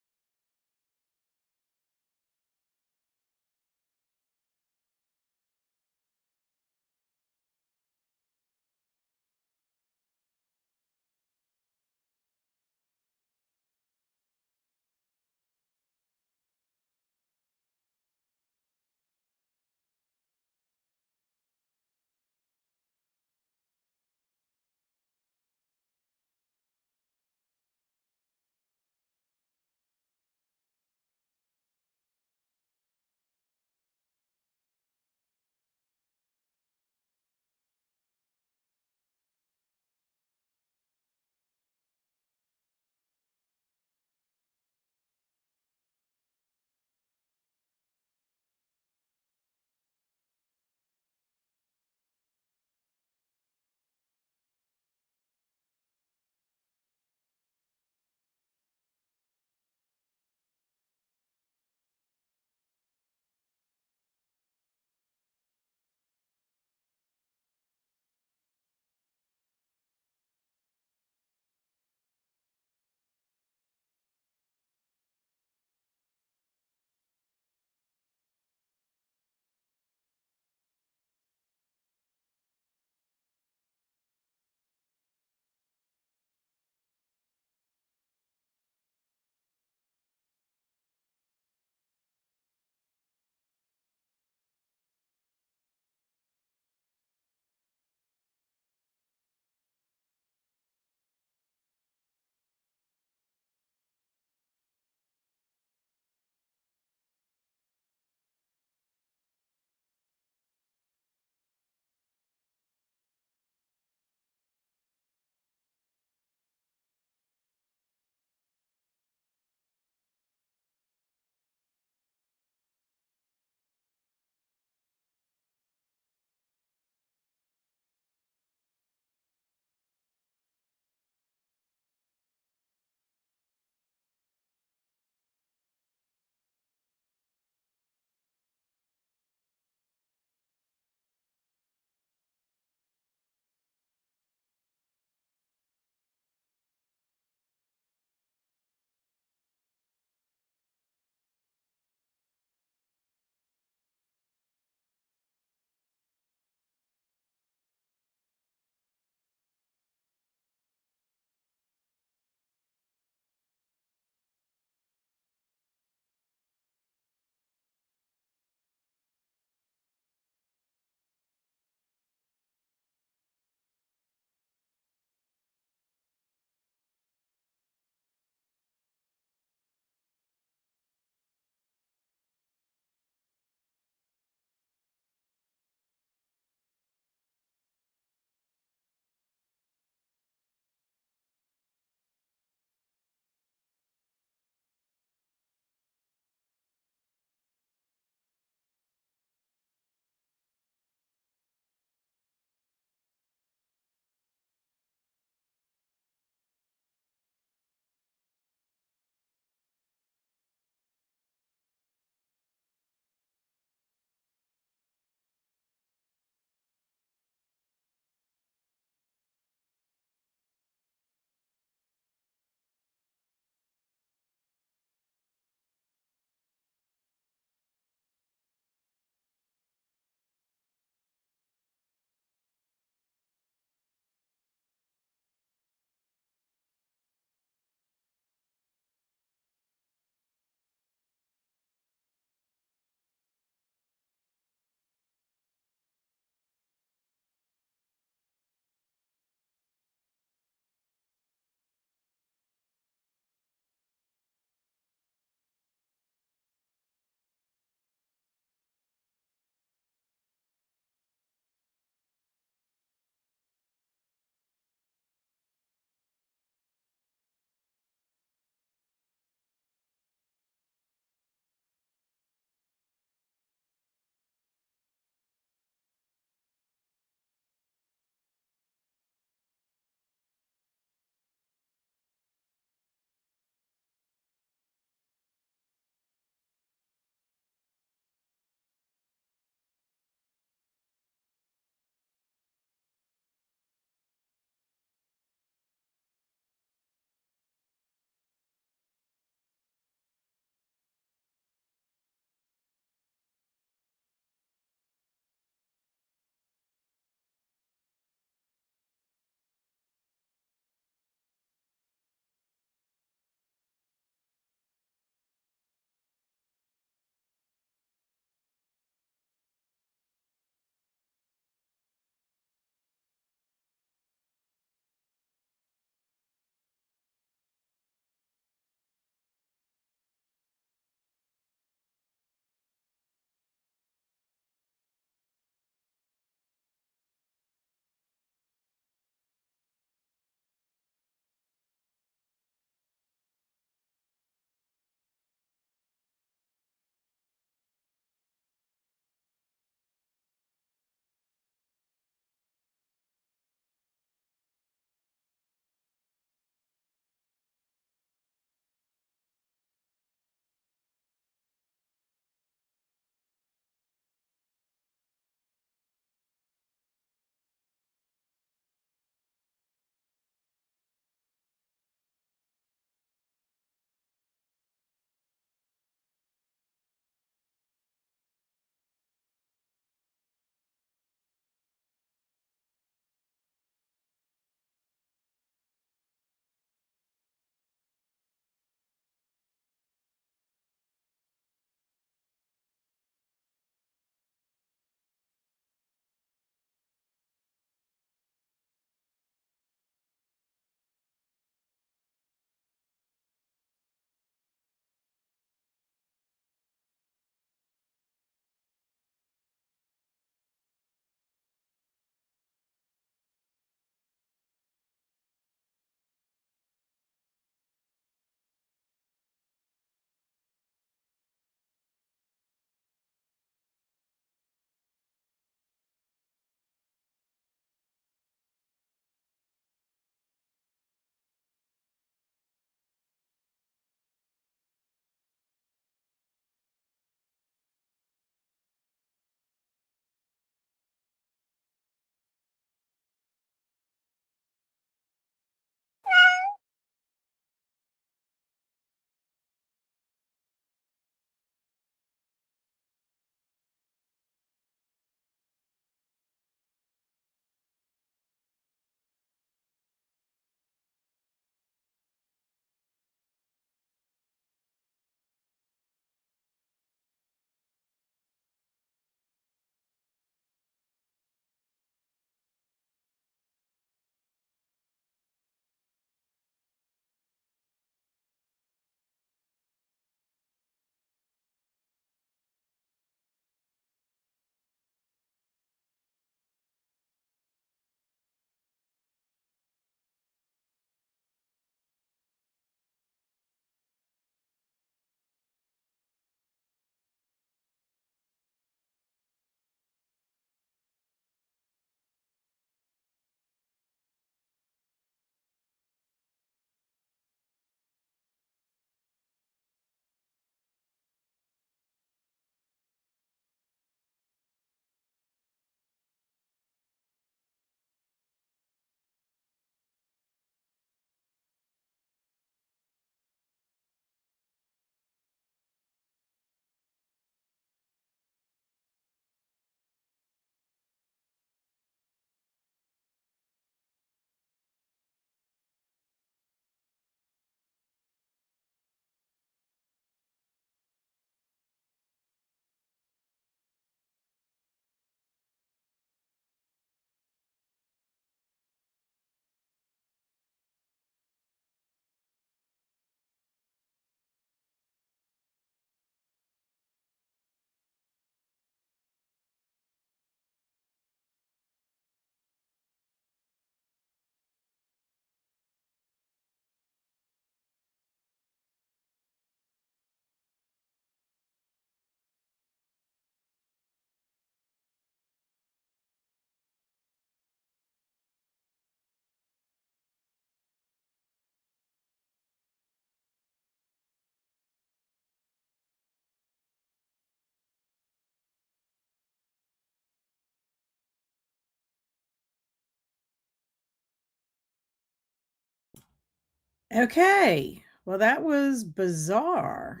Okay. Well, that was bizarre.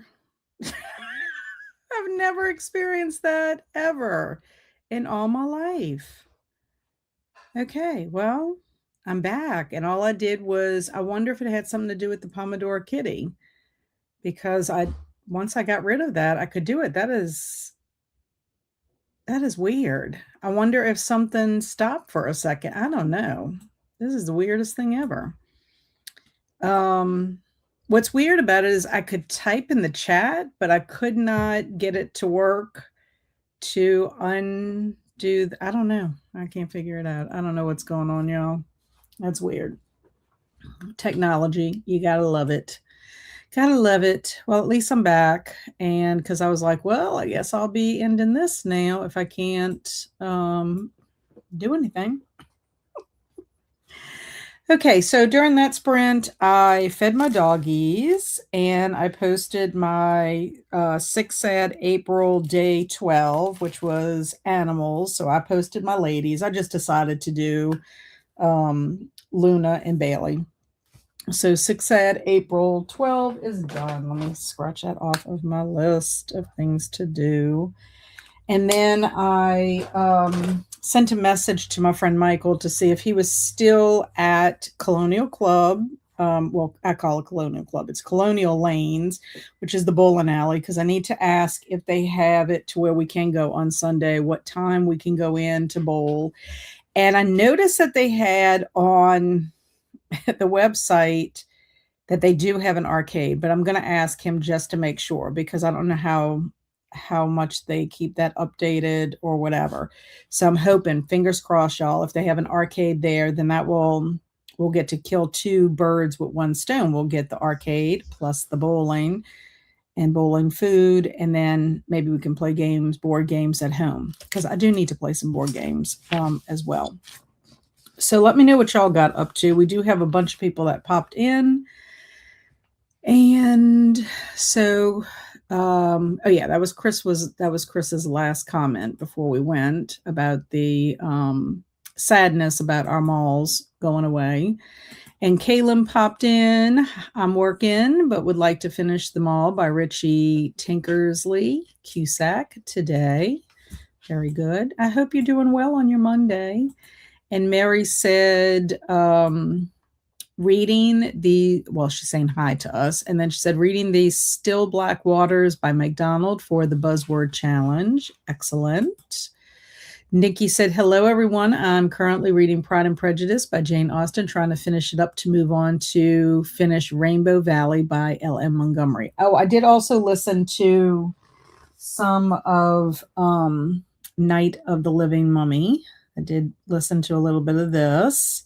I've never experienced that ever in all my life. Okay, well, I'm back, and all I did was I wonder if it had something to do with the Pomodoro Kitty because I once I got rid of that, I could do it. That is weird. I wonder if something stopped for a second. I don't know. This is the weirdest thing ever. Um, what's weird about it is I could type in the chat, but I could not get it to work to undo. I don't know. I can't figure it out. I don't know what's going on, y'all. That's weird. Technology, you gotta love it. Gotta love it. Well, at least I'm back, and because I was like, well, I guess I'll be ending this now if I can't do anything. Okay, so during that sprint, I fed my doggies and I posted my Sick Sad April Day 12, which was animals. So I posted my ladies. I just decided to do Luna and Bailey. So Sick Sad April 12 is done. Let me scratch that off of my list of things to do. And then I sent a message to my friend Michael to see if he was still at Colonial Club. Well, I call it Colonial Club. It's Colonial Lanes, which is the bowling alley, because I need to ask if they have it to where we can go on Sunday, what time we can go in to bowl. And I noticed that they had on the website that they do have an arcade, but I'm going to ask him just to make sure because I don't know how much they keep that updated or whatever. So I'm hoping, fingers crossed, y'all, if they have an arcade there, then that we'll get to kill two birds with one stone. We'll get the arcade plus the bowling and bowling food, and then maybe we can play games, board games at home, because I do need to play some board games as well. So let me know what y'all got up to. We do have a bunch of people that popped in. And so oh yeah, that was Chris's last comment before we went about the sadness about our malls going away. And Caleb popped in. I'm working, but would like to finish the mall by Richie Tinkersley Cusack today. Very good. I hope you're doing well on your Monday. And Mary said, she's saying hi to us. And then she said, reading the Still Black Waters by McDonald for the Buzzword Challenge. Excellent. Nikki said, hello, everyone. I'm currently reading Pride and Prejudice by Jane Austen, trying to finish it up to move on to finish Rainbow Valley by L.M. Montgomery. Oh, I did also listen to some of Night of the Living Mummy. I did listen to a little bit of this.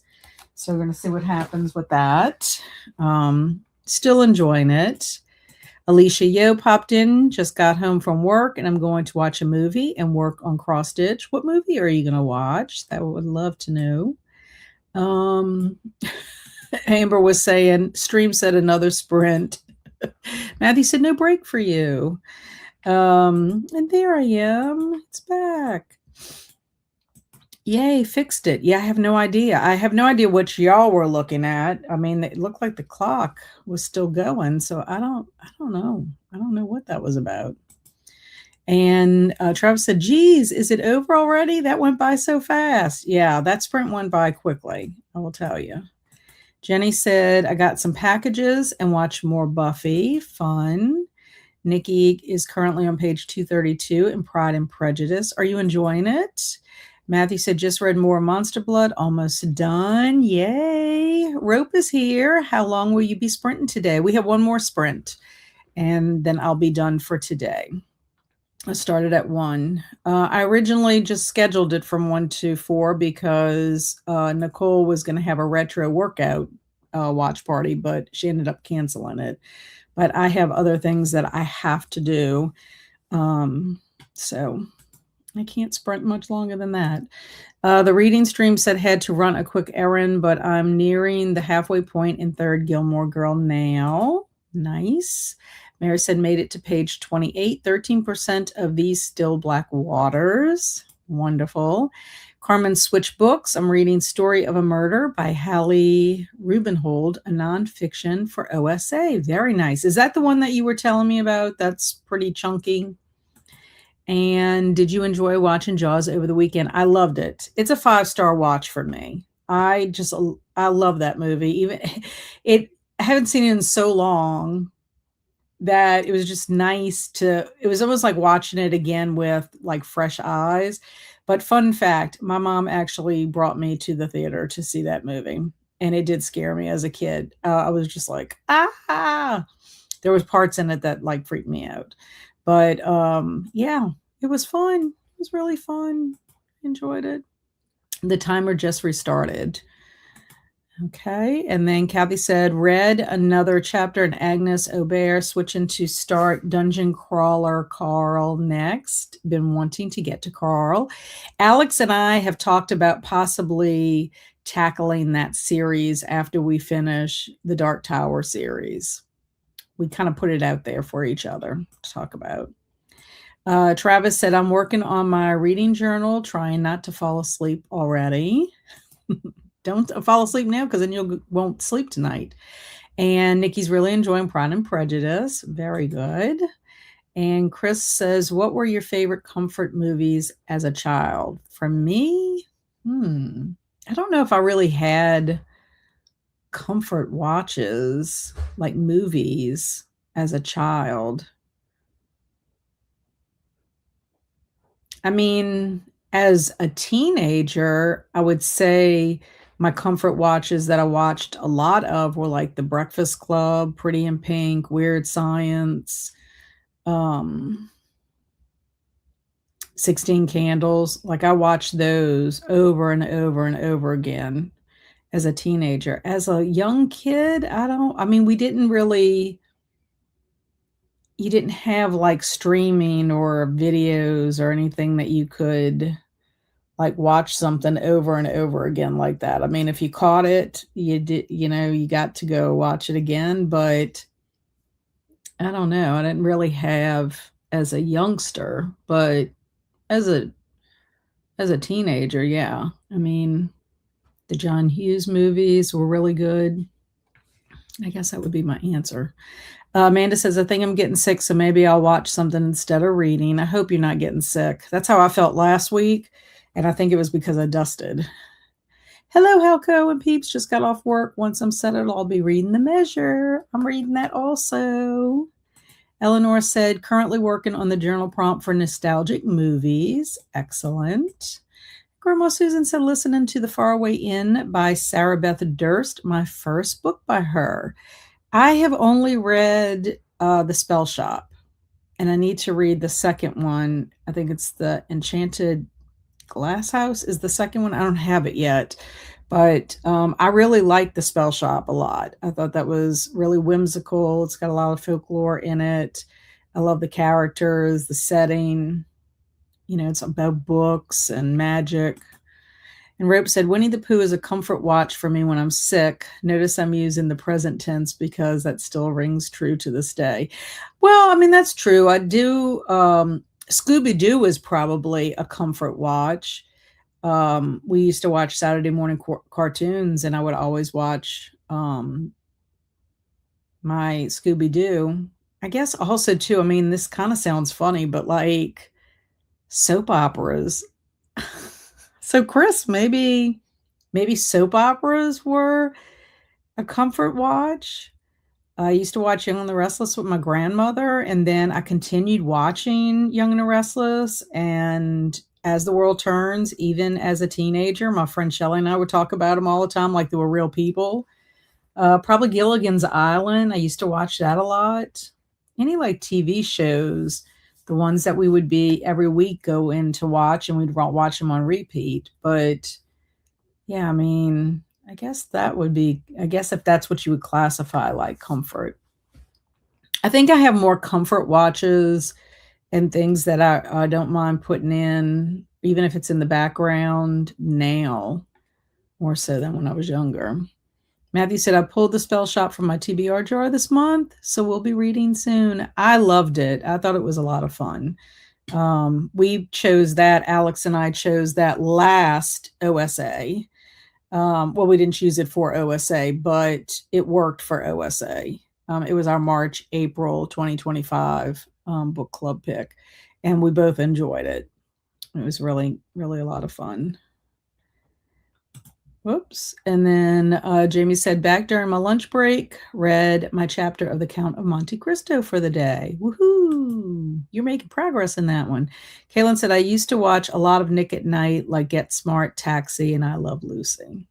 So we're going to see what happens with that. Still enjoying it. Alicia Yo popped in, just got home from work, and I'm going to watch a movie and work on Cross Stitch. What movie are you going to watch? That would love to know. Amber was saying, Stream said another sprint. Matthew said, no break for you. And there I am. It's back. Yay, fixed it. Yeah, I have no idea. I have no idea what y'all were looking at. I mean, it looked like the clock was still going, so I don't know. I don't know what that was about. And Travis said, geez, is it over already? That went by so fast. Yeah, that sprint went by quickly, I will tell you. Jenny said, I got some packages and watched more Buffy. Fun. Nikki is currently on page 232 in Pride and Prejudice. Are you enjoying it? Matthew said, just read more Monster Blood, almost done. Yay. Rope is here. How long will you be sprinting today? We have one more sprint, and then I'll be done for today. I started at 1. I originally just scheduled it from 1 to 4 because Nicole was going to have a retro workout watch party, but she ended up canceling it. But I have other things that I have to do. So I can't sprint much longer than that. The reading stream said had to run a quick errand, but I'm nearing the halfway point in Third Gilmore Girl now. Nice. Mary said made it to page 28. 13% of these Still Black Waters. Wonderful. Carmen Switch Books. I'm reading Story of a Murder by Hallie Rubenhold, a nonfiction for OSA. Very nice. Is that the one that you were telling me about? That's pretty chunky. And did you enjoy watching Jaws over the weekend? I loved it. It's a 5-star watch for me. I love that movie. Even it I haven't seen it in so long that it was just nice to it was almost like watching it again with like fresh eyes. But fun fact, my mom actually brought me to the theater to see that movie, and it did scare me as a kid. I was just like, ah, there was parts in it that like freaked me out. But yeah, it was fun. It was really fun. Enjoyed it. The timer just restarted. Okay, and then Kathy said, read another chapter in Agnes Aubert, switching to start Dungeon Crawler Carl next. Been wanting to get to Carl. Alex and I have talked about possibly tackling that series after we finish the Dark Tower series. We kind of put it out there for each other to talk about. Travis said, I'm working on my reading journal, trying not to fall asleep already. Don't fall asleep now because then you won't sleep tonight. And Nikki's really enjoying Pride and Prejudice. Very good. And Chris says, what were your favorite comfort movies as a child? For me, I don't know if I really had comfort watches like movies as a child. I mean, as a teenager, I would say my comfort watches that I watched a lot of were like The Breakfast Club, Pretty in Pink, Weird Science, 16 Candles. Like I watched those over and over and over again as a teenager. As a young kid, you didn't have like streaming or videos or anything that you could like watch something over and over again like that. I mean, if you caught it, you got to go watch it again, but I don't know. I didn't really have as a youngster, but as a teenager, yeah. I mean, the John Hughes movies were really good. I guess that would be my answer. Amanda says, I think I'm getting sick, so maybe I'll watch something instead of reading. I hope you're not getting sick. That's how I felt last week, and I think it was because I dusted. Hello, Helco and peeps. Just got off work. Once I'm settled, I'll be reading The Measure. I'm reading that also. Eleanor said, currently working on the journal prompt for nostalgic movies. Excellent. Grandma Susan said, listening to The Faraway Inn by Sarah Beth Durst, my first book by her. I have only read The Spell Shop, and I need to read the second one. I think it's The Enchanted Glass House is the second one. I don't have it yet, but I really like The Spell Shop a lot. I thought that was really whimsical. It's got a lot of folklore in it. I love the characters, the setting. It's about books and magic. And Rope said, Winnie the Pooh is a comfort watch for me when I'm sick. Notice I'm using the present tense because that still rings true to this day. Well, I mean, that's true. I do. Scooby-Doo is probably a comfort watch. We used to watch Saturday morning cartoons, and I would always watch my Scooby-Doo. I guess also, too, I mean, this kind of sounds funny, but like soap operas. So, Chris, maybe soap operas were a comfort watch. I used to watch Young and the Restless with my grandmother, and then I continued watching Young and the Restless. And As the World Turns, even as a teenager, my friend Shelley and I would talk about them all the time like they were real people. Probably Gilligan's Island. I used to watch that a lot. Any like TV shows, the ones that we would be every week go in to watch, and we'd watch them on repeat. But yeah, I mean, I guess if that's what you would classify like comfort. I think I have more comfort watches and things that I don't mind putting in, even if it's in the background now, more so than when I was younger. Matthew said, I pulled The Spell Shop from my TBR jar this month, so we'll be reading soon. I loved it. I thought it was a lot of fun. We chose that. Alex and I chose that last OSA. Well, we didn't choose it for OSA, but it worked for OSA. It was our March, April 2025 book club pick, and we both enjoyed it. It was really, really a lot of fun. Whoops. And then Jamie said, back during my lunch break, read my chapter of The Count of Monte Cristo for the day. Woohoo! You're making progress in that one. Kaylin said, I used to watch a lot of Nick at Night, like Get Smart, Taxi, and I Love Lucy.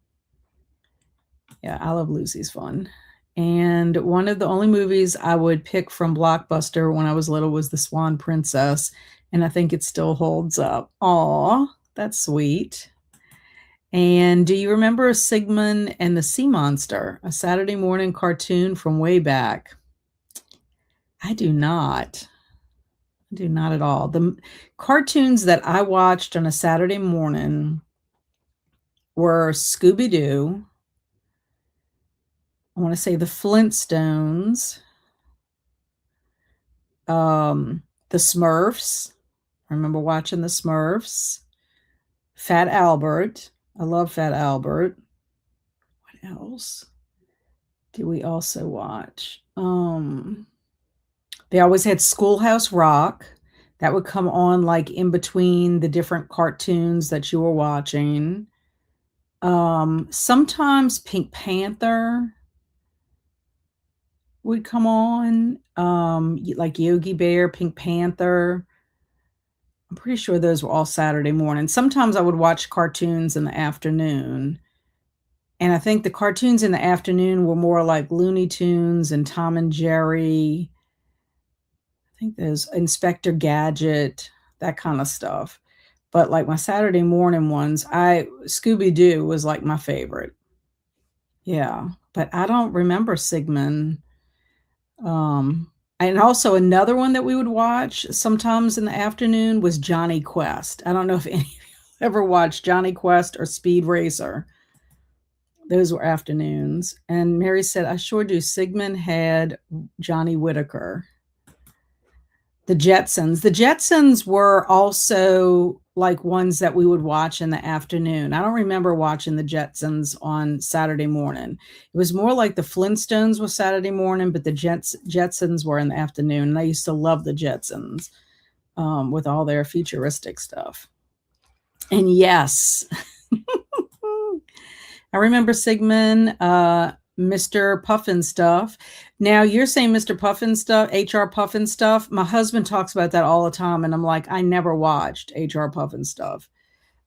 Yeah, I Love Lucy's fun. And one of the only movies I would pick from Blockbuster when I was little was The Swan Princess, and I think it still holds up. Aw, that's sweet. And do you remember Sigmund and the Sea Monster, a Saturday morning cartoon from way back? I do not. I do not at all. The cartoons that I watched on a Saturday morning were Scooby-Doo. I want to say the Flintstones, the Smurfs. I remember watching the Smurfs. Fat Albert. I love Fat Albert. What else do we also watch? They always had Schoolhouse Rock. That would come on like in between the different cartoons that you were watching. Sometimes Pink Panther would come on, like Yogi Bear, Pink Panther. I'm pretty sure those were all Saturday morning. Sometimes I would watch cartoons in the afternoon. And I think the cartoons in the afternoon were more like Looney Tunes and Tom and Jerry. I think there's Inspector Gadget, that kind of stuff. But like my Saturday morning ones, Scooby-Doo was like my favorite. Yeah, but I don't remember Sigmund. And also another one that we would watch sometimes in the afternoon was Johnny Quest. I don't know if any of you ever watched Johnny Quest or Speed Racer. Those were afternoons. And Mary said, I sure do. Sigmund had Johnny Whitaker. The Jetsons. The Jetsons were also like ones that we would watch in the afternoon. I don't remember watching the Jetsons on Saturday morning. It was more like the Flintstones was Saturday morning, but the Jetsons were in the afternoon. And I used to love the Jetsons with all their futuristic stuff. And yes, I remember Sigmund, Mr. Puffin stuff. Now you're saying Mr. Puffin stuff, HR Puffin stuff. My husband talks about that all the time, and I'm like, I never watched HR Puffin stuff,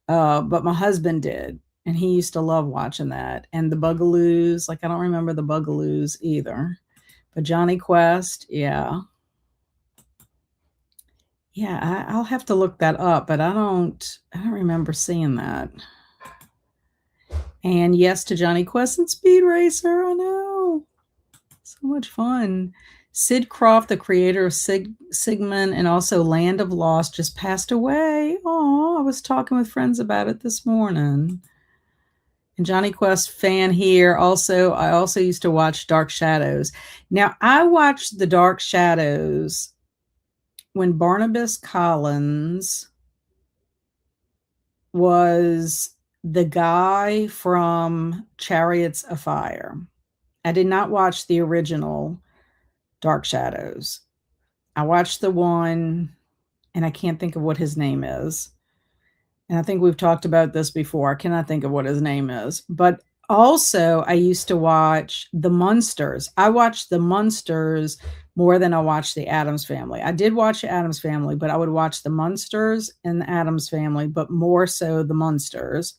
but my husband did, and he used to love watching that. And the Bugaloos, like I don't remember the Bugaloos either, but Johnny Quest, yeah, I'll have to look that up, but I don't remember seeing that. And yes to Johnny Quest and Speed Racer. I know. So much fun. Sid Croft, the creator of Sigmund and also Land of Lost, just passed away. Oh, I was talking with friends about it this morning. And Johnny Quest fan here. Also, I also used to watch Dark Shadows. Now, I watched the Dark Shadows when Barnabas Collins was the guy from Chariots of Fire. I did not watch the original Dark Shadows. I watched the one, and I can't think of what his name is. And I think we've talked about this before. I cannot think of what his name is. But also, I used to watch The Munsters. I watched The Munsters more than I watched The Addams Family. I did watch The Addams Family, but I would watch The Munsters and The Addams Family, but more so The Munsters.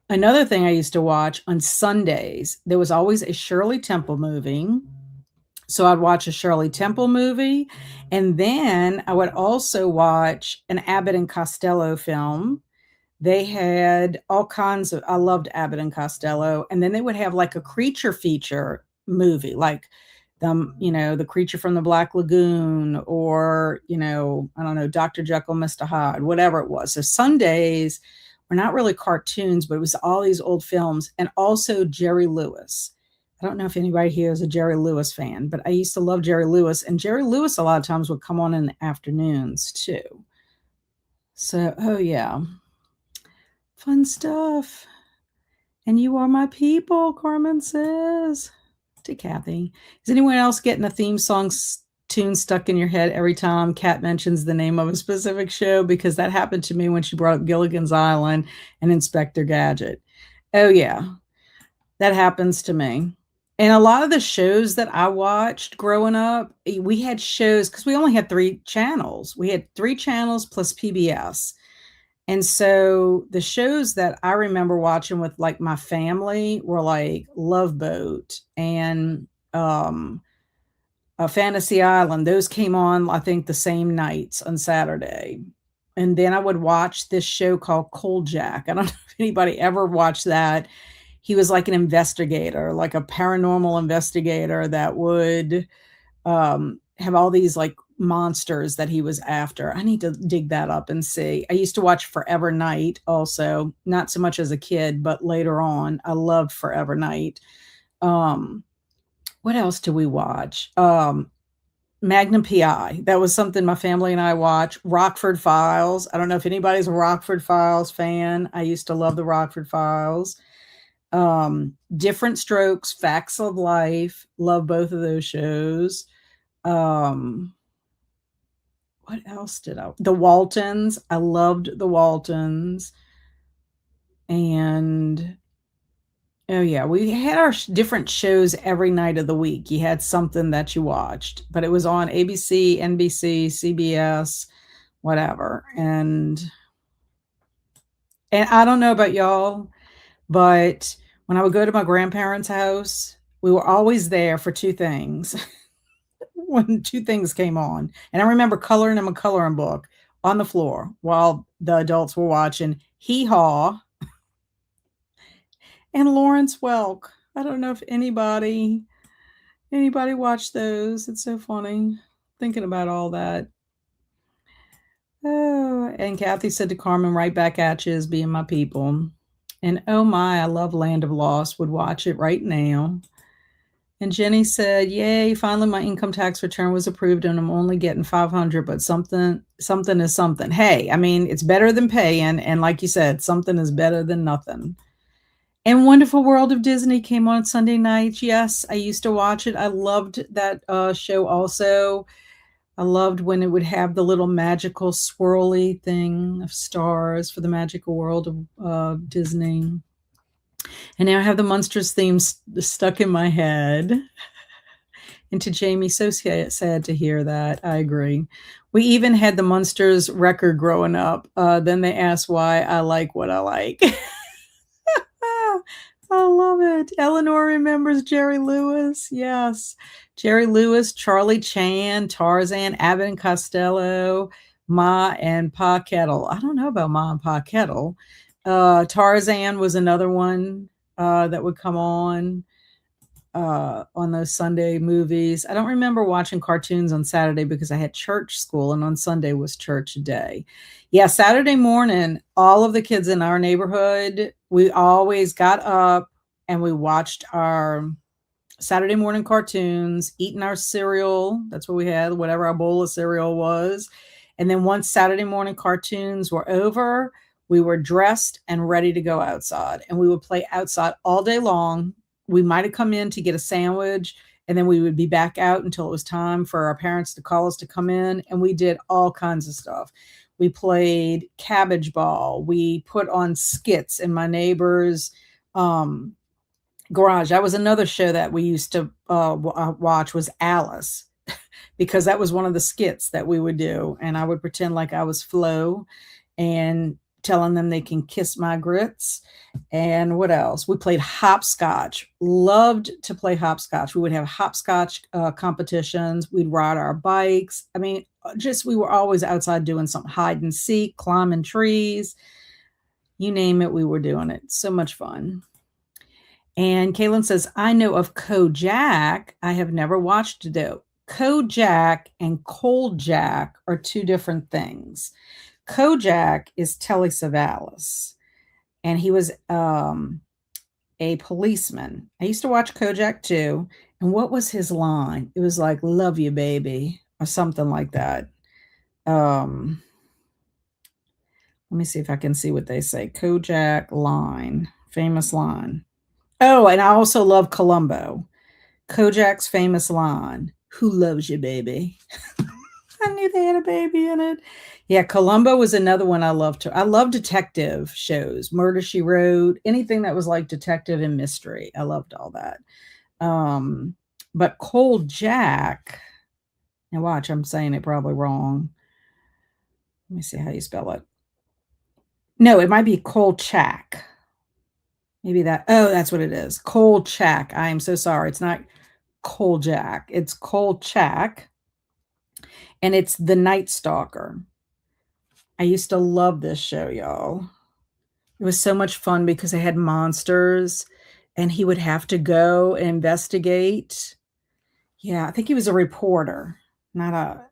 Another thing I used to watch on Sundays, there was always a Shirley Temple movie. So I'd watch a Shirley Temple movie. And then I would also watch an Abbott and Costello film. They had all kinds of, I loved Abbott and Costello. And then they would have like a creature feature movie, like the Creature from the Black Lagoon, or, I don't know, Dr. Jekyll, Mr. Hyde, whatever it was. So Sundays were not really cartoons, but it was all these old films, and also Jerry Lewis. I don't know if anybody here is a Jerry Lewis fan, but I used to love Jerry Lewis, and Jerry Lewis a lot of times would come on in the afternoons too. So, oh yeah, fun stuff. And you are my people, Carmen says to Kathy. Is anyone else getting a theme song tune stuck in your head every time Kat mentions the name of a specific show? Because that happened to me when she brought up Gilligan's Island and Inspector Gadget. Oh, yeah, that happens to me. And a lot of the shows that I watched growing up, we had shows because we only had 3 channels. We had 3 channels plus PBS. And so the shows that I remember watching with like my family were like Love Boat and Fantasy Island. Those came on, I think, the same nights on Saturday. And then I would watch this show called Cold Jack. I don't know if anybody ever watched that. He was like an investigator, like a paranormal investigator that would have all these like monsters that he was after. I need to dig that up and see. I used to watch Forever Night also, not so much as a kid, but later on. I loved Forever Night. Um, what else do we watch? Magnum PI. That was something my family and I watched. Rockford Files. I don't know if anybody's a Rockford Files fan. I used to love the Rockford Files. Different Strokes, Facts of Life. Love both of those shows. Um, what else did the Waltons. I loved the Waltons. And oh yeah, we had our different shows every night of the week. You had something that you watched, but it was on ABC, NBC, CBS, whatever. And I don't know about y'all, but when I would go to my grandparents' house, we were always there for 2 things. When 2 things came on. And I remember coloring them a coloring book on the floor while the adults were watching Hee Haw and Lawrence Welk. I don't know if anybody watched those. It's so funny thinking about all that. Oh, and Kathy said to Carmen, right back at you as being my people. And oh my, I love Land of Lost. Would watch it right now. And Jenny said, "Yay, finally my income tax return was approved and I'm only getting 500, but something is something." Hey, I mean, it's better than paying, and like you said, something is better than nothing. And Wonderful World of Disney came on Sunday nights. Yes, I used to watch it. I loved that show also. I loved when it would have the little magical swirly thing of stars for the magical world of Disney. And now I have the Munsters theme stuck in my head. And to Jamie, so sad to hear that. I agree. We even had the Munsters record growing up. Then they asked why I like what I like. I love it. Eleanor remembers Jerry Lewis. Yes. Jerry Lewis, Charlie Chan, Tarzan, Abbott and Costello, Ma and Pa Kettle. I don't know about Ma and Pa Kettle. Tarzan was another one that would come on those Sunday movies. I don't remember watching cartoons on Saturday because I had church school and on Sunday was church day. Yeah, Saturday morning, all of the kids in our neighborhood, we always got up and we watched our Saturday morning cartoons, eating our cereal. That's what we had, whatever our bowl of cereal was. And then once Saturday morning cartoons were over, we were dressed and ready to go outside. And we would play outside all day long. We might have come in to get a sandwich, and then we would be back out until it was time for our parents to call us to come in. And we did all kinds of stuff. We played cabbage ball. We put on skits in my neighbor's garage. That was another show that we used to watch was Alice, because that was one of the skits that we would do. And I would pretend like I was Flo and telling them they can kiss my grits. And what else? We played hopscotch. Loved to play hopscotch. We would have hopscotch competitions. We'd ride our bikes. I mean, just we were always outside doing something, hide and seek, climbing trees. You name it, we were doing it. So much fun. And Kaylin says, I know of Kojak. I have never watched it though. Kojak and Cold Jack are 2 different things. Kojak is Telly Savalas, and he was a policeman. I used to watch Kojak too. And what was his line? It was like, "Love you, baby," or something like that. Um, Let me see if I can see what they say. Kojak line, famous line. Oh, and I also love Columbo. Kojak's famous line, "Who loves you, baby?" I knew they had a baby in it. Yeah, Columbo was another one I loved to. I love detective shows, Murder She Wrote, anything that was like detective and mystery. I loved all that. Um, but Cold Jack, now watch, I'm saying it probably wrong. Let me see how you spell it. No, it might be Kolchak. Maybe that. Oh, that's what it is. Kolchak. I am so sorry. It's not Kolchak. It's Kolchak, and it's The Night Stalker. I used to love this show, y'all. It was so much fun because they had monsters, and he would have to go and investigate. Yeah, I think he was a reporter, not a.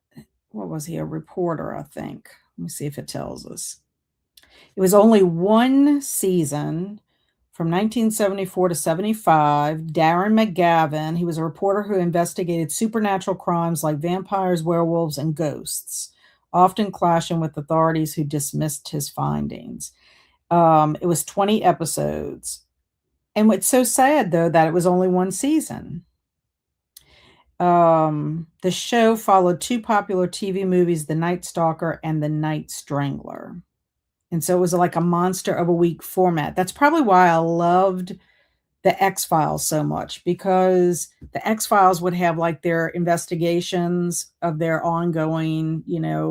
What was he? A reporter, I think. Let me see if it tells us. It was only one season from 1974 to 75. Darren McGavin, he was a reporter who investigated supernatural crimes like vampires, werewolves, and ghosts, often clashing with authorities who dismissed his findings. It was 20 episodes. And it's so sad, though, that it was only one season. The show followed two popular TV movies, The Night Stalker and The Night Strangler. And so it was like a monster of a week format. That's probably why I loved the X-Files so much, because the X-Files would have like their investigations of their ongoing,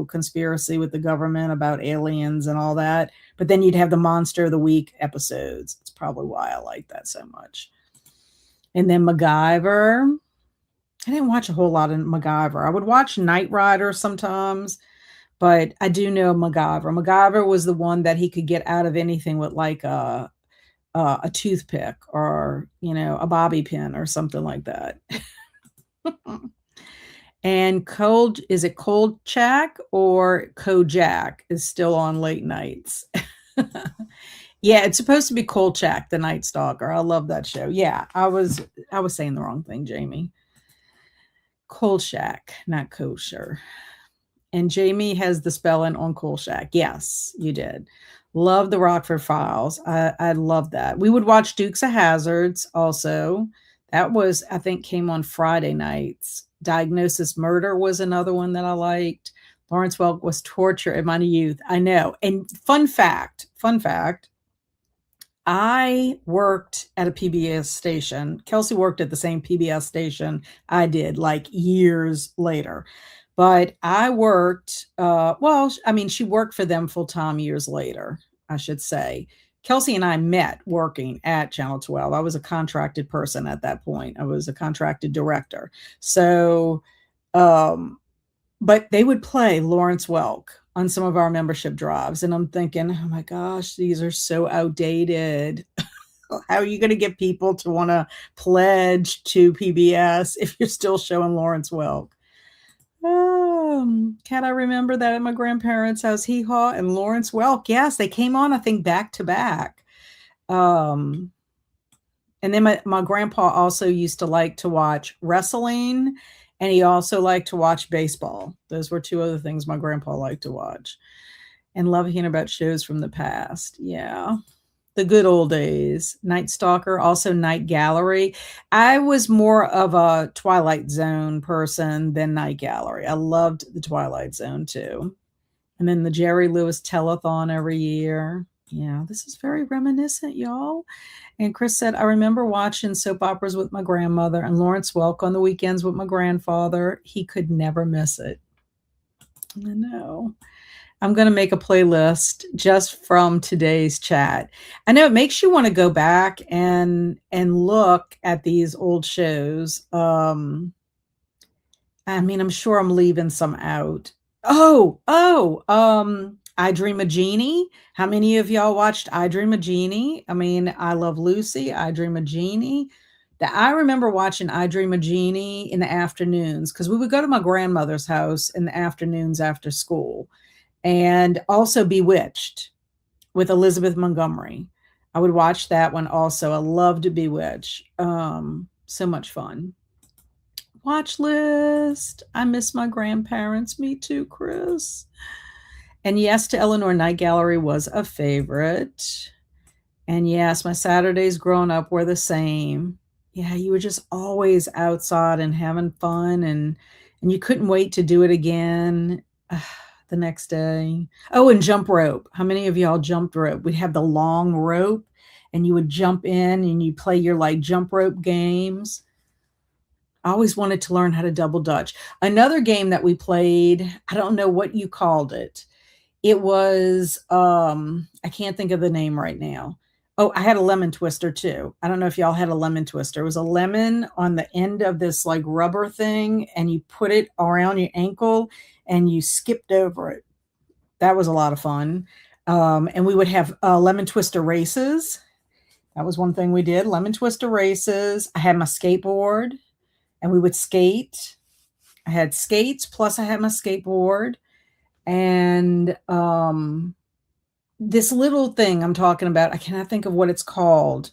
conspiracy with the government about aliens and all that. But then you'd have the monster of the week episodes. It's probably why I like that so much. And then MacGyver. I didn't watch a whole lot of MacGyver. I would watch Knight Rider sometimes, but I do know MacGyver. MacGyver was the one that he could get out of anything with like a toothpick or a bobby pin or something like that. And is it Kolchak or Kojak is still on late nights. Yeah, it's supposed to be Kolchak, the Night Stalker. I love that show. Yeah, I was saying the wrong thing, Jamie. Kolchak, not kosher. And Jamie has the spelling on Kolchak. Yes, you did. Love the Rockford Files. I love that. We would watch Dukes of Hazards also. That was, I think, came on Friday nights. Diagnosis Murder was another one that I liked. Lawrence Welk was torture in my youth. I know. And fun fact, I worked at a PBS station. Kelsi worked at the same PBS station I did, like years later. But I worked, she worked for them full time years later, I should say. Kelsi and I met working at Channel 12. I was a contracted person at that point. I was a contracted director. So, but they would play Lawrence Welk on some of our membership drives. And I'm thinking, oh my gosh, these are so outdated. How are you going to get people to want to pledge to PBS if you're still showing Lawrence Welk? Can I remember that at my grandparents' house? Hee Haw and Lawrence Welk. Yes, they came on, I think, back to back. And then my grandpa also used to like to watch wrestling, and he also liked to watch baseball. Those were two other things my grandpa liked to watch. And love hearing about shows from the past. Yeah. The good old days. Night Stalker, also Night Gallery. I was more of a Twilight Zone person than Night Gallery. I loved the Twilight Zone too. And then the Jerry Lewis telethon every year. Yeah, this is very reminiscent, y'all. And Chris said, I remember watching soap operas with my grandmother and Lawrence Welk on the weekends with my grandfather. He could never miss it. I know. I'm going to make a playlist just from today's chat. I know it makes you want to go back and look at these old shows. I'm sure I'm leaving some out. I Dream of Jeannie. How many of y'all watched I Dream of Jeannie? I Love Lucy, I Dream of Jeannie. I remember watching I Dream of Jeannie in the afternoons because we would go to my grandmother's house in the afternoons after school. And also Bewitched with Elizabeth Montgomery. I would watch that one also. I loved Bewitched. So much fun. Watch list. I miss my grandparents. Me too, Chris. And yes, to Eleanor, Night Gallery was a favorite. And yes, my Saturdays growing up were the same. Yeah, you were just always outside and having fun, and you couldn't wait to do it again the next day. Oh, and jump rope. How many of y'all jumped rope? We'd have the long rope and you would jump in and you play your like jump rope games. I always wanted to learn how to double dutch. Another game that we played, I don't know what you called it. It was, I can't think of the name right now. Oh, I had a lemon twister too. I don't know if y'all had a lemon twister. It was a lemon on the end of this like rubber thing, and you put it around your ankle and you skipped over it. That was a lot of fun. And we would have lemon twister races. That was one thing we did. Lemon twister races. I had my skateboard and we would skate. I had skates, plus I had my skateboard. And this little thing I'm talking about, I cannot think of what it's called.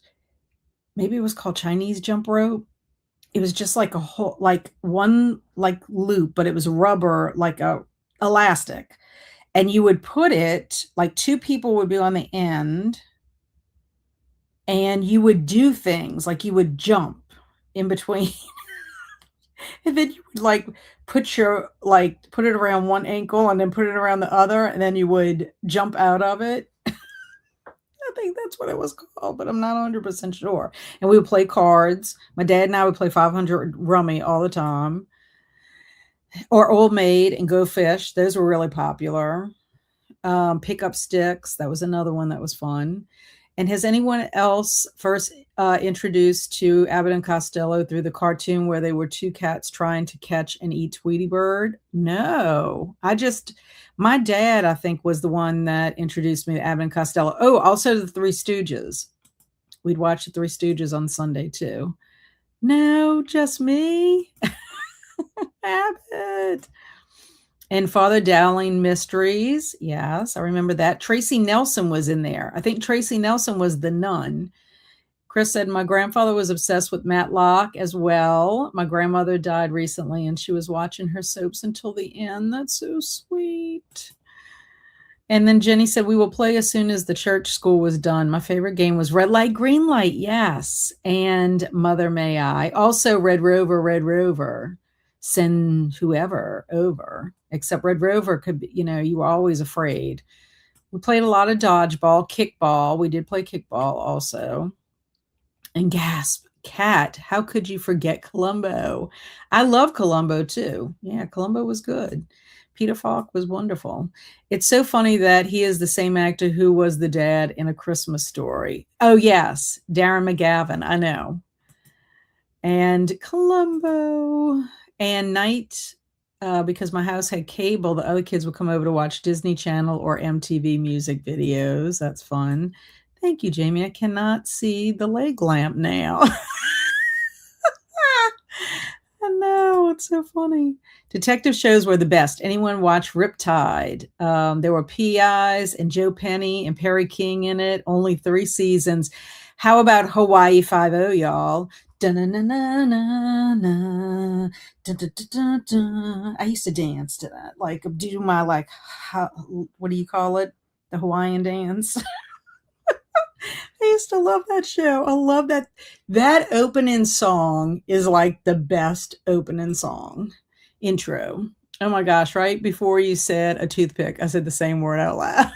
Maybe it was called Chinese jump rope. It was just like a whole, like one like loop, but it was rubber, like a elastic. And you would put it, like two people would be on the end, and you would do things like you would jump in between. And then you would like put it around one ankle and then put it around the other, and then you would jump out of it. I think that's what it was called, but I'm not 100% sure. And we would play cards. My dad and I would play 500 rummy all the time, or Old Maid and Go Fish. Those were really popular. Pick Up Sticks. That was another one that was fun. And has anyone else first introduced to Abbott and Costello through the cartoon where they were two cats trying to catch and eat Tweety Bird? No. My dad, I think, was the one that introduced me to Abbott and Costello. Oh, also the Three Stooges. We'd watch the Three Stooges on Sunday too. No, just me. Abbott. And Father Dowling Mysteries. Yes, I remember that. Tracy Nelson was in there. I think Tracy Nelson was the nun. Chris said, my grandfather was obsessed with Matlock as well. My grandmother died recently, and she was watching her soaps until the end. That's so sweet. And then Jenny said, we will play as soon as the church school was done. My favorite game was Red Light, Green Light. Yes. And Mother May I. Also Red Rover, Red Rover. Send whoever over. Except Red Rover could be, you were always afraid. We played a lot of dodgeball, kickball. We did play kickball also. And gasp, Cat, how could you forget Columbo? I love Columbo too. Yeah, Columbo was good. Peter Falk was wonderful. It's so funny that he is the same actor who was the dad in A Christmas Story. Oh, yes, Darren McGavin, I know. And Columbo and Night, because my house had cable, the other kids would come over to watch Disney Channel or MTV music videos. That's fun. Thank you, Jamie. I cannot see the leg lamp now. I know, it's so funny. Detective shows were the best. Anyone watch Riptide? There were PIs and Joe Penny and Perry King in it. Only 3 seasons. How about Hawaii Five-0, y'all? I used to dance to that. Like, do my, what do you call it? The Hawaiian dance. I used to love that show. I love that. That opening song is like the best opening song. Intro. Oh my gosh, right before you said a toothpick, I said the same word out loud.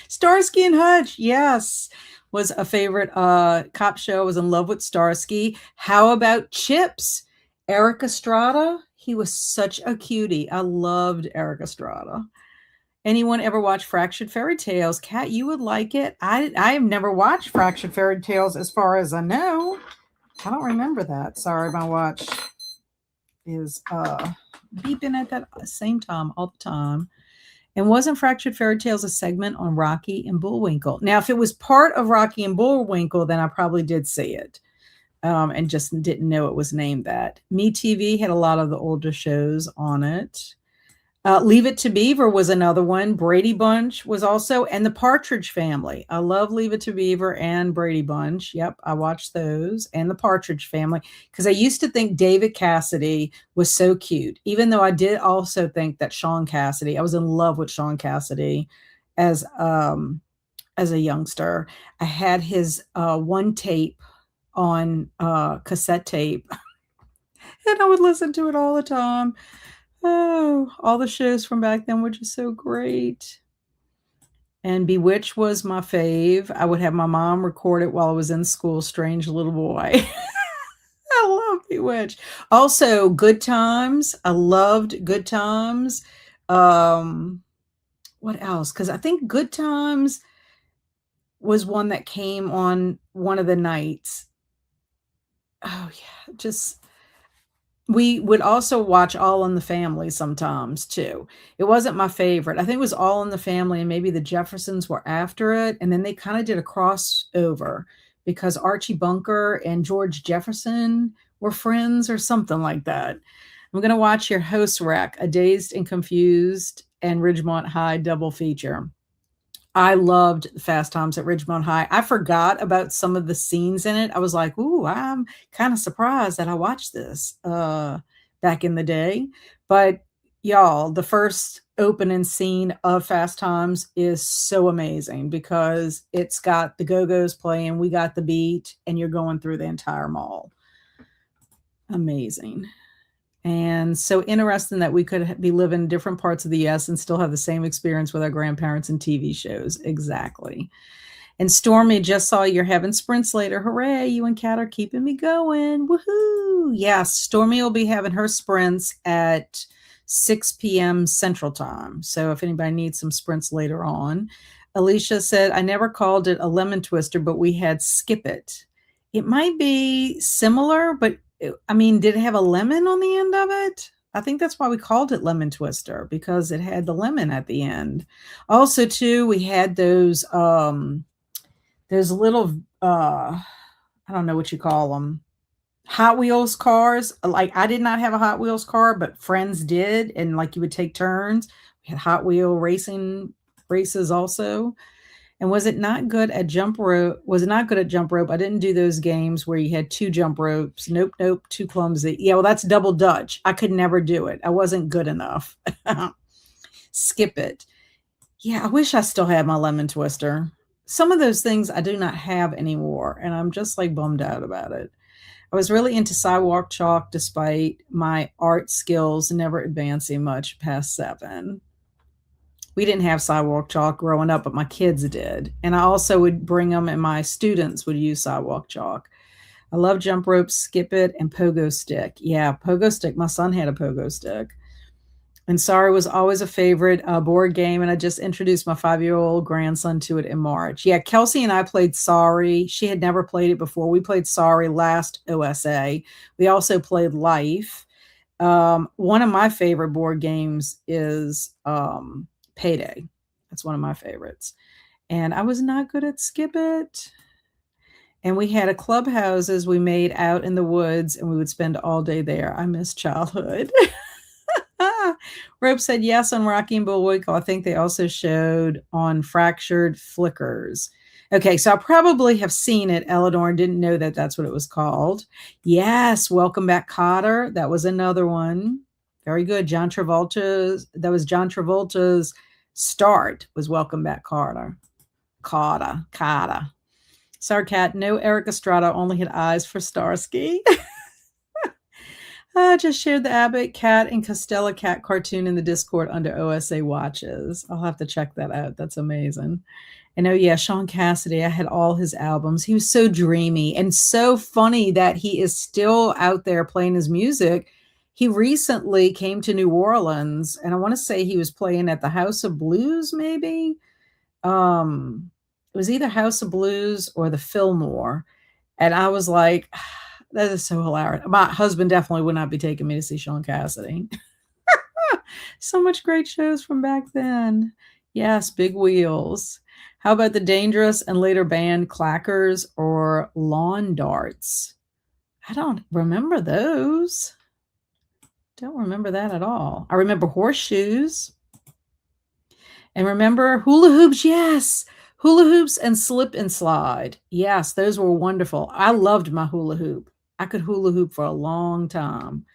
Starsky and Hutch, yes, was a favorite cop show. I was in love with Starsky. How about Chips? Eric Estrada, he was such a cutie. I loved Eric Estrada. Anyone ever watch Fractured Fairy Tales? Kat, you would like it. I have never watched Fractured Fairy Tales as far as I know. I don't remember that. Sorry, my watch is beeping at that same time all the time. And wasn't Fractured Fairy Tales a segment on Rocky and Bullwinkle? Now, if it was part of Rocky and Bullwinkle, then I probably did see it and just didn't know it was named that. MeTV had a lot of the older shows on it. Leave It to Beaver was another one. Brady Bunch was also, and the Partridge Family. I love Leave It to Beaver and Brady Bunch. Yep, I watched those and the Partridge Family because I used to think David Cassidy was so cute, even though I did also think that Sean Cassidy, I was in love with Sean Cassidy as as a youngster. I had his one tape on cassette tape and I would listen to it all the time. Oh, all the shows from back then were just so great. And Bewitched was my fave. I would have my mom record it while I was in school, Strange Little Boy. I love Bewitched. Also, Good Times. I loved Good Times. Um, what else? Because I think Good Times was one that came on one of the nights. Oh, yeah. Just we would also watch All in the Family sometimes too. It wasn't my favorite. I think it was All in the Family and maybe the Jeffersons were after it, and then they kinda did a crossover because Archie Bunker and George Jefferson were friends or something like that. I'm gonna watch your host rec, A Dazed and Confused and Ridgemont High double feature. I loved Fast Times at Ridgemont High. I forgot about some of the scenes in it. I was like, "Ooh, I'm kinda surprised that I watched this, back in the day." But y'all, the first opening scene of Fast Times is so amazing because it's got the Go-Go's playing, we got the beat, and you're going through the entire mall. Amazing. And so interesting that we could be living in different parts of the US and still have the same experience with our grandparents and TV shows. Exactly. And Stormy, just saw you're having sprints later. Hooray, you and Kat are keeping me going. Woohoo. Yes, Stormy will be having her sprints at 6 p.m. Central Time. So if anybody needs some sprints later on. Alicia said, I never called it a lemon twister, but we had Skip It. It might be similar, but I mean, did it have a lemon on the end of it? I think that's why we called it lemon twister because it had the lemon at the end. Also, too, we had those little I don't know what you call them. Hot Wheels cars. Like I did not have a Hot Wheels car, but friends did, and like you would take turns. We had Hot Wheel racing races also. And was it not good at jump rope? Was it not good at jump rope? I didn't do those games where you had two jump ropes. Nope, nope, too clumsy. Yeah, well, that's double Dutch. I could never do it. I wasn't good enough. Skip It. Yeah, I wish I still had my lemon twister. Some of those things I do not have anymore, and I'm just like bummed out about it. I was really into sidewalk chalk despite my art skills never advancing much past 7. We didn't have sidewalk chalk growing up, but my kids did. And I also would bring them, and my students would use sidewalk chalk. I love jump rope, skip it, and pogo stick. Yeah, pogo stick. My son had a pogo stick. And Sorry was always a favorite board game, and I just introduced my 5-year-old grandson to it in March. Yeah, Kelsi and I played Sorry. She had never played it before. We played Sorry last OSA. We also played Life. One of my favorite board games is Payday. That's one of my favorites. And I was not good at Skip It. And we had a clubhouses we made out in the woods, and we would spend all day there. I miss childhood. Rope said yes on Rocky and Bullwinkle. I think they also showed on Fractured Flickers. Okay, so I probably have seen it, Eleanor, and didn't know that that's what it was called. Yes, Welcome Back, Kotter. That was another one. Very good. That was John Travolta's start, was Welcome Back, Kotter. Kotter. Sorry, Kat, no Eric Estrada, only had eyes for Starsky. I just shared the Abbott Cat and Costello Cat cartoon in the Discord under OSA Watches. I'll have to check that out. That's amazing. And oh yeah, Sean Cassidy, I had all his albums. He was so dreamy and so funny that he is still out there playing his music. He recently came to New Orleans, and I want to say he was playing at the House of Blues, maybe. It was either House of Blues or the Fillmore. And I was like, that is so hilarious. My husband definitely would not be taking me to see Sean Cassidy. So much great shows from back then. Yes, Big Wheels. How about the Dangerous and later banned Clackers or Lawn Darts? I don't remember those. Don't remember that at all. I remember horseshoes. And remember hula hoops? Yes. Hula hoops and slip and slide. Yes, those were wonderful. I loved my hula hoop. I could hula hoop for a long time.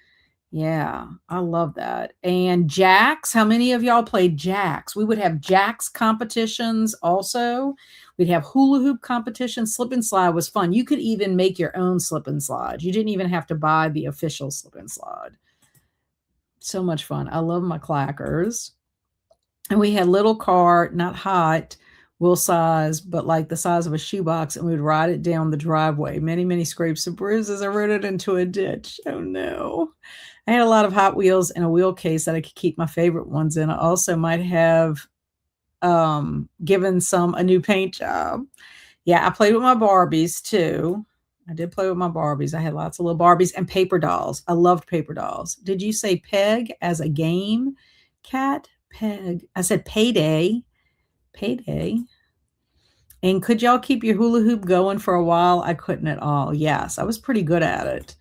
Yeah, I love that. And jacks, how many of y'all played jacks? We would have jacks competitions also. We'd have hula hoop competitions. Slip and slide was fun. You could even make your own slip and slide. You didn't even have to buy the official slip and slide. So much fun. I love my clackers. And we had little cart, not hot, wheel size, but like the size of a shoebox, and we would ride it down the driveway. Many, many scrapes and bruises. I rode it into a ditch. Oh no. I had a lot of Hot Wheels in a wheel case that I could keep my favorite ones in. I also might have given some a new paint job. Yeah, I played with my Barbies too. I did play with my Barbies. I had lots of little Barbies and paper dolls. I loved paper dolls. Did you say peg as a game? Cat, peg. I said payday. Payday. And could y'all keep your hula hoop going for a while? I couldn't at all. Yes, I was pretty good at it.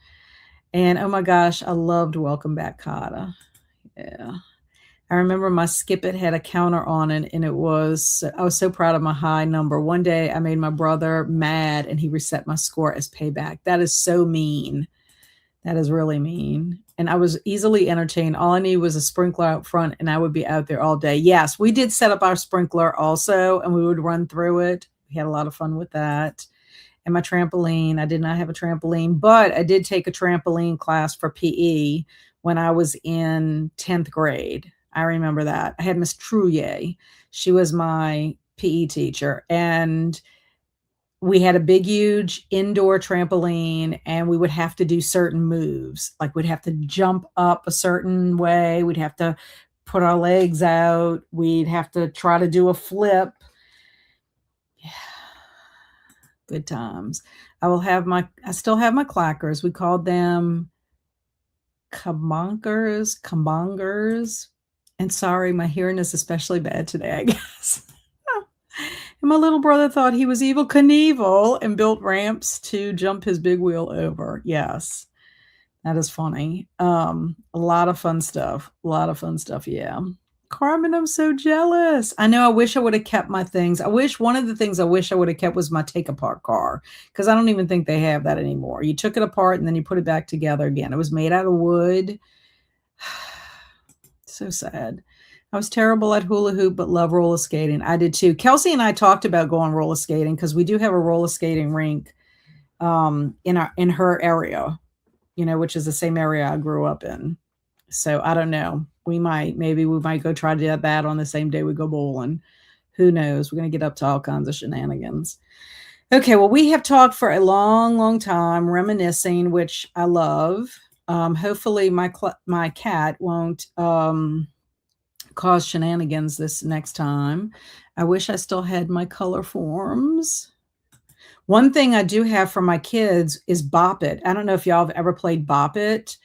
And oh my gosh, I loved Welcome Back, Kotter. Yeah. I remember my Skip It had a counter on it, and I was so proud of my high number. One day I made my brother mad and he reset my score as payback. That is so mean. That is really mean. And I was easily entertained. All I needed was a sprinkler out front and I would be out there all day. Yes, we did set up our sprinkler also, and we would run through it. We had a lot of fun with that. And my trampoline, I did not have a trampoline, but I did take a trampoline class for PE when I was in 10th grade. I remember that. I had Miss Trouillet. She was my PE teacher. And we had a big, huge indoor trampoline, and we would have to do certain moves. Like we'd have to jump up a certain way. We'd have to put our legs out. We'd have to try to do a flip. Yeah. Good times. I still have my clackers. We called them kabongers. And sorry, my hearing is especially bad today, I guess. And my little brother thought he was Evel Knievel and built ramps to jump his big wheel over. Yes, that is funny. A lot of fun stuff. A lot of fun stuff. Yeah. Carmen, I'm so jealous. I know. I wish I would have kept my things. One of the things I wish I would have kept was my take apart car, because I don't even think they have that anymore. You took it apart and then you put it back together again. It was made out of wood. So sad. I was terrible at hula hoop, but love roller skating. I did too. Kelsi and I talked about going roller skating because we do have a roller skating rink in her area, which is the same area I grew up in. So I don't know. Maybe we might go try to do that on the same day we go bowling. Who knows? We're going to get up to all kinds of shenanigans. Okay, well, we have talked for a long, long time, reminiscing, which I love. Hopefully my cat won't cause shenanigans this next time. I wish I still had my color forms. One thing I do have for my kids is Bop It. I don't know if y'all have ever played Bop It.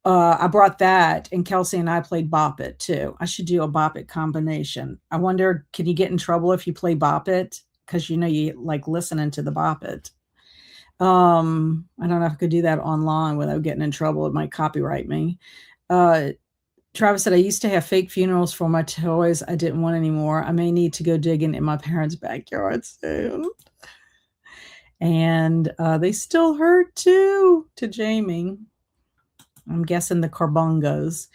I brought that, and Kelsi and I played Bop It too. I should do a Bop It combination. I wonder, can you get in trouble if you play Bop It? Because you like listening to the Bop It. I don't know if I could do that online without getting in trouble. It might copyright me. Travis said, I used to have fake funerals for my toys I didn't want anymore. I may need to go digging in my parents' backyard soon. And they still hurt too, to Jamie. I'm guessing the Carbongos.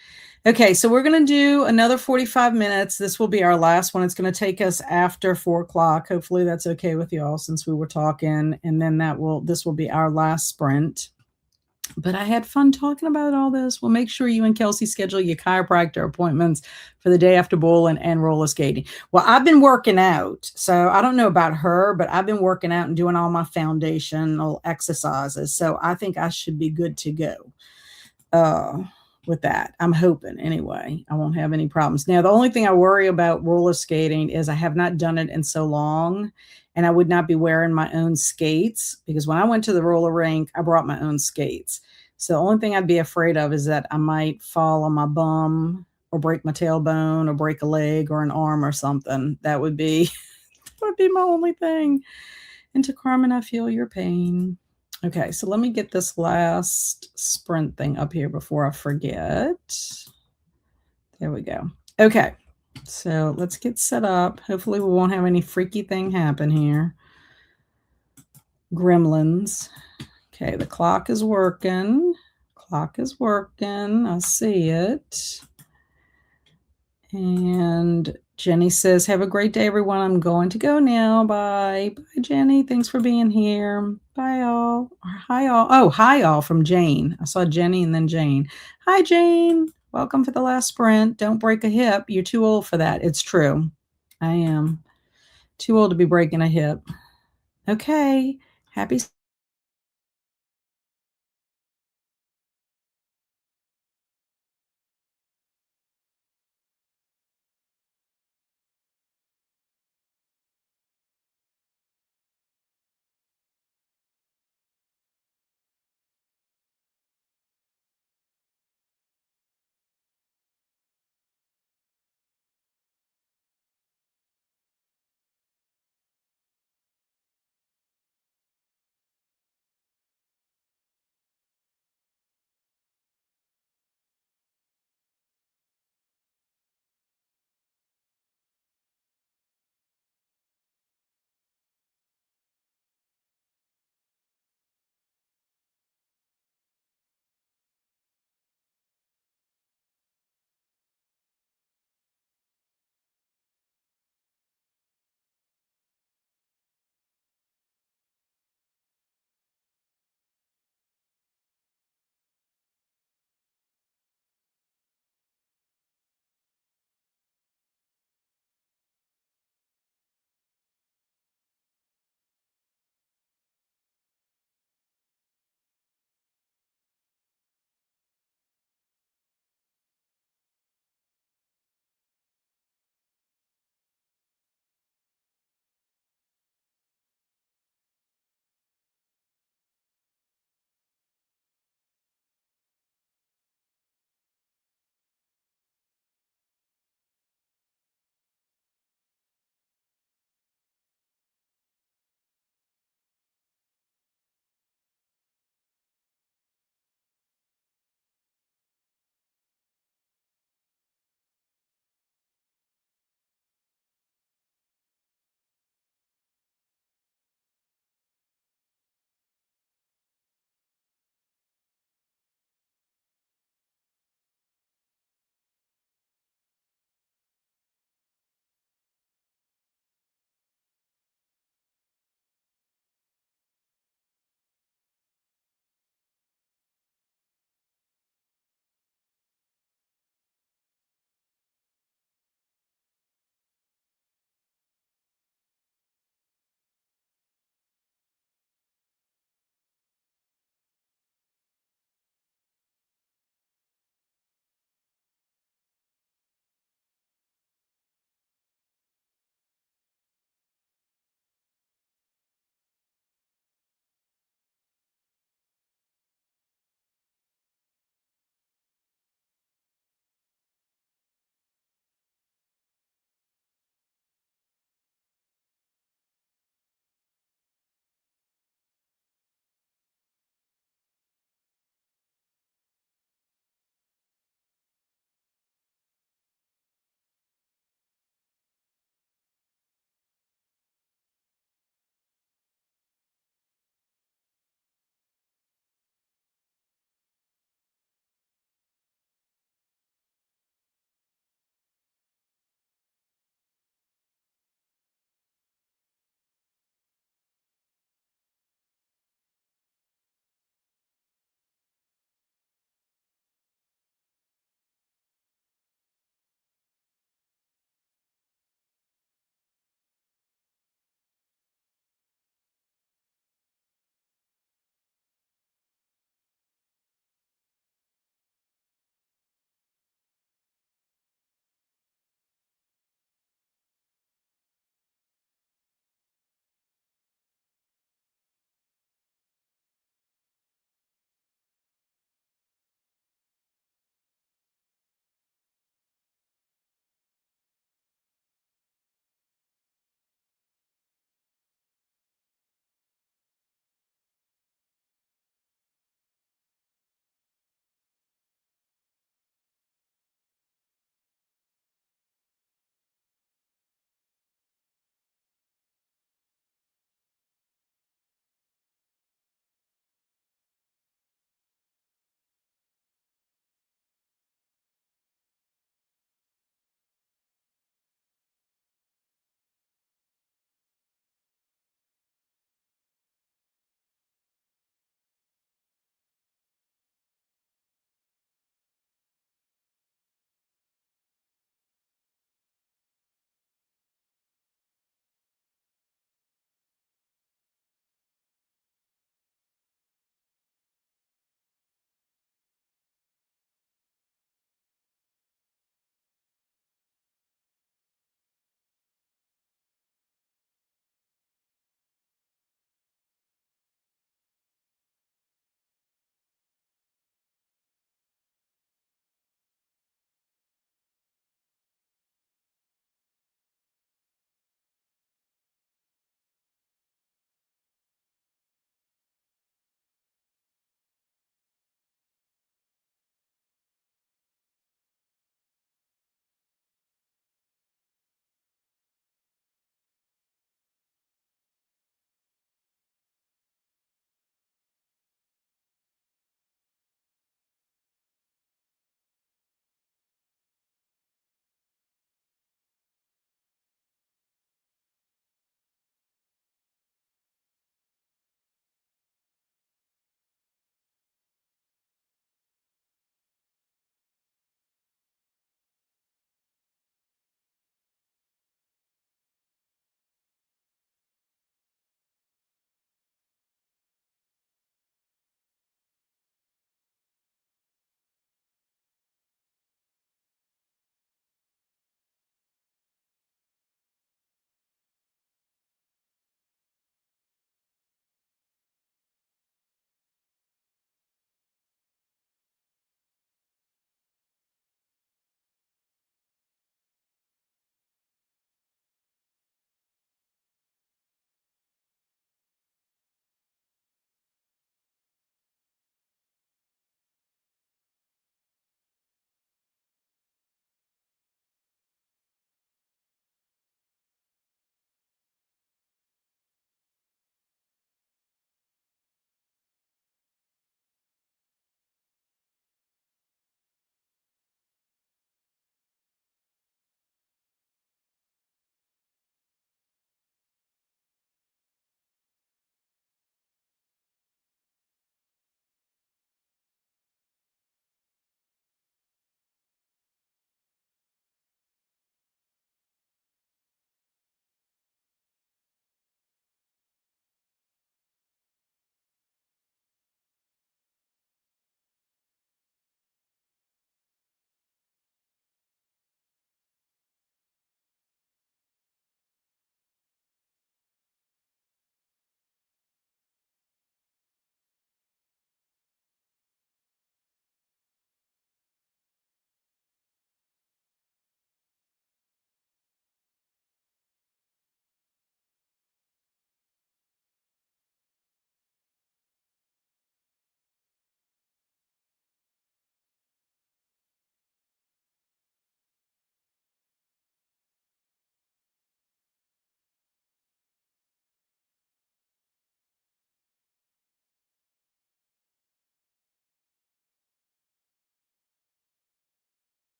Okay, so we're going to do another 45 minutes. This will be our last one. It's going to take us after 4 o'clock. Hopefully that's okay with y'all since we were talking. And then this will be our last sprint. But I had fun talking about all this. We'll make sure you and Kelsi schedule your chiropractor appointments for the day after bowling and roller skating. Well, I've been working out. So I don't know about her, but I've been working out and doing all my foundational exercises. So I think I should be good to go with that. I'm hoping anyway. I won't have any problems. Now, the only thing I worry about roller skating is I have not done it in so long. And I would not be wearing my own skates, because when I went to the roller rink, I brought my own skates. So the only thing I'd be afraid of is that I might fall on my bum or break my tailbone or break a leg or an arm or something. That would be my only thing. And to Carmen, I feel your pain. Okay, so let me get this last sprint thing up here before I forget. There we go. Okay, so let's get set up. Hopefully we won't have any freaky thing happen here. Gremlins. Okay, the clock is working. Clock is working. I see it. And Jenny says, have a great day, everyone. I'm going to go now. Bye. Bye, Jenny. Thanks for being here. Bye, all. Hi, all. Oh, hi, all from Jane. I saw Jenny and then Jane. Hi, Jane. Welcome for the last sprint. Don't break a hip. You're too old for that. It's true. I am too old to be breaking a hip. Okay. Happy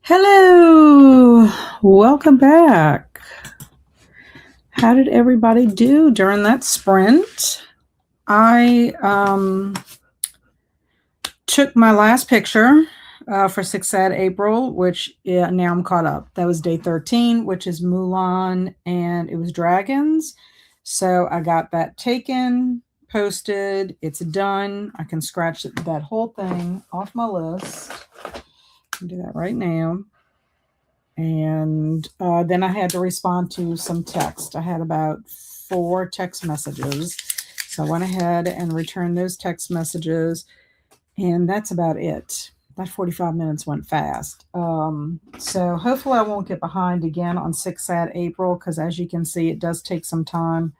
Hello, welcome back. How did everybody do during that sprint? I took my last picture for Six Sad April, which now I'm caught up. That was day 13, which is Mulan, and it was dragons. So I got that taken, posted. It's done. I can scratch that whole thing off my list. I'll do that right now. And then I had to respond to some text. I had about 4 text messages. So I went ahead and returned those text messages, and that's about it. That 45 minutes went fast. So hopefully I won't get behind again on Six Sad April, because as you can see, it does take some time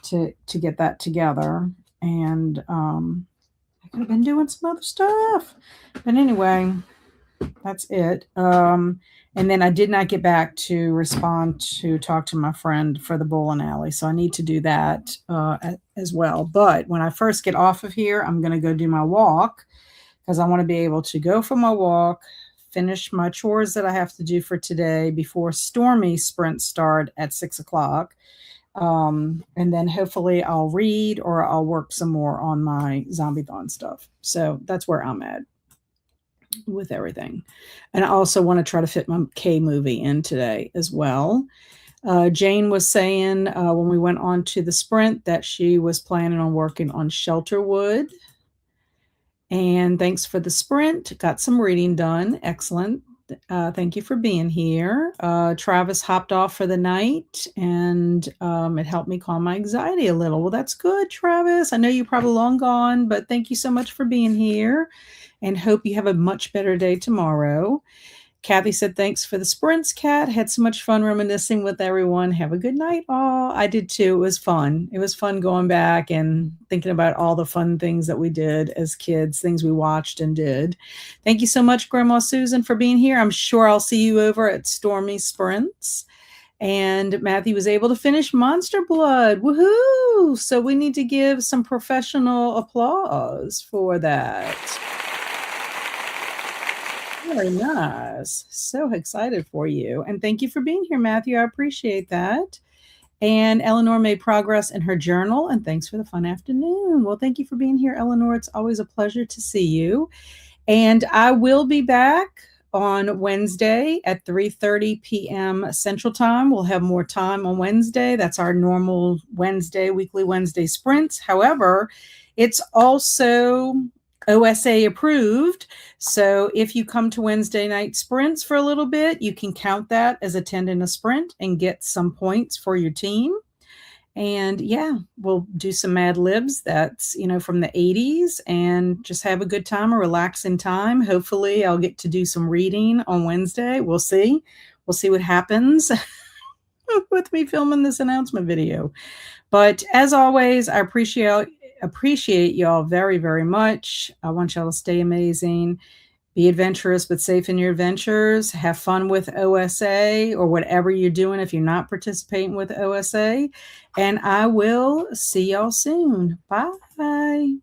to get that together. And I could have been doing some other stuff. But anyway, that's it. And then I did not get back to respond to talk to my friend for the bowling alley. So I need to do that as well. But when I first get off of here, I'm going to go do my walk, because I want to be able to go for my walk, finish my chores that I have to do for today before Stormy sprints start at 6 o'clock. And then hopefully I'll read or I'll work some more on my Zombie-thon stuff. So that's where I'm at with everything. And I also want to try to fit my K movie in today as well. Jane was saying when we went on to the sprint that she was planning on working on Shelterwood. And thanks for the sprint. Got some reading done. Excellent. Thank you for being here. Travis hopped off for the night, and it helped me calm my anxiety a little. Well, that's good, Travis. I know you're probably long gone, but thank you so much for being here, and hope you have a much better day tomorrow. Kathy said, thanks for the sprints, Kat. Had so much fun reminiscing with everyone. Have a good night, all. I did too. It was fun. It was fun going back and thinking about all the fun things that we did as kids, things we watched and did. Thank you so much, Grandma Susan, for being here. I'm sure I'll see you over at Stormy Sprints. And Matthew was able to finish Monster Blood. Woohoo! So we need to give some professional applause for that. Very nice. So excited for you. And thank you for being here, Matthew. I appreciate that. And Eleanor made progress in her journal. And thanks for the fun afternoon. Well, thank you for being here, Eleanor. It's always a pleasure to see you. And I will be back on Wednesday at 3:30 p.m. Central Time. We'll have more time on Wednesday. That's our normal Wednesday, weekly Wednesday sprints. However, it's also OSA approved. So if you come to Wednesday night sprints for a little bit, you can count that as attending a sprint and get some points for your team. And yeah, we'll do some Mad Libs that's, from the 80s, and just have a good time, a relaxing time. Hopefully I'll get to do some reading on Wednesday. We'll see. We'll see what happens with me filming this announcement video. But as always, I appreciate y'all very, very much. I want y'all to stay amazing. Be adventurous, but safe in your adventures. Have fun with OSA or whatever you're doing if you're not participating with OSA. And I will see y'all soon. Bye.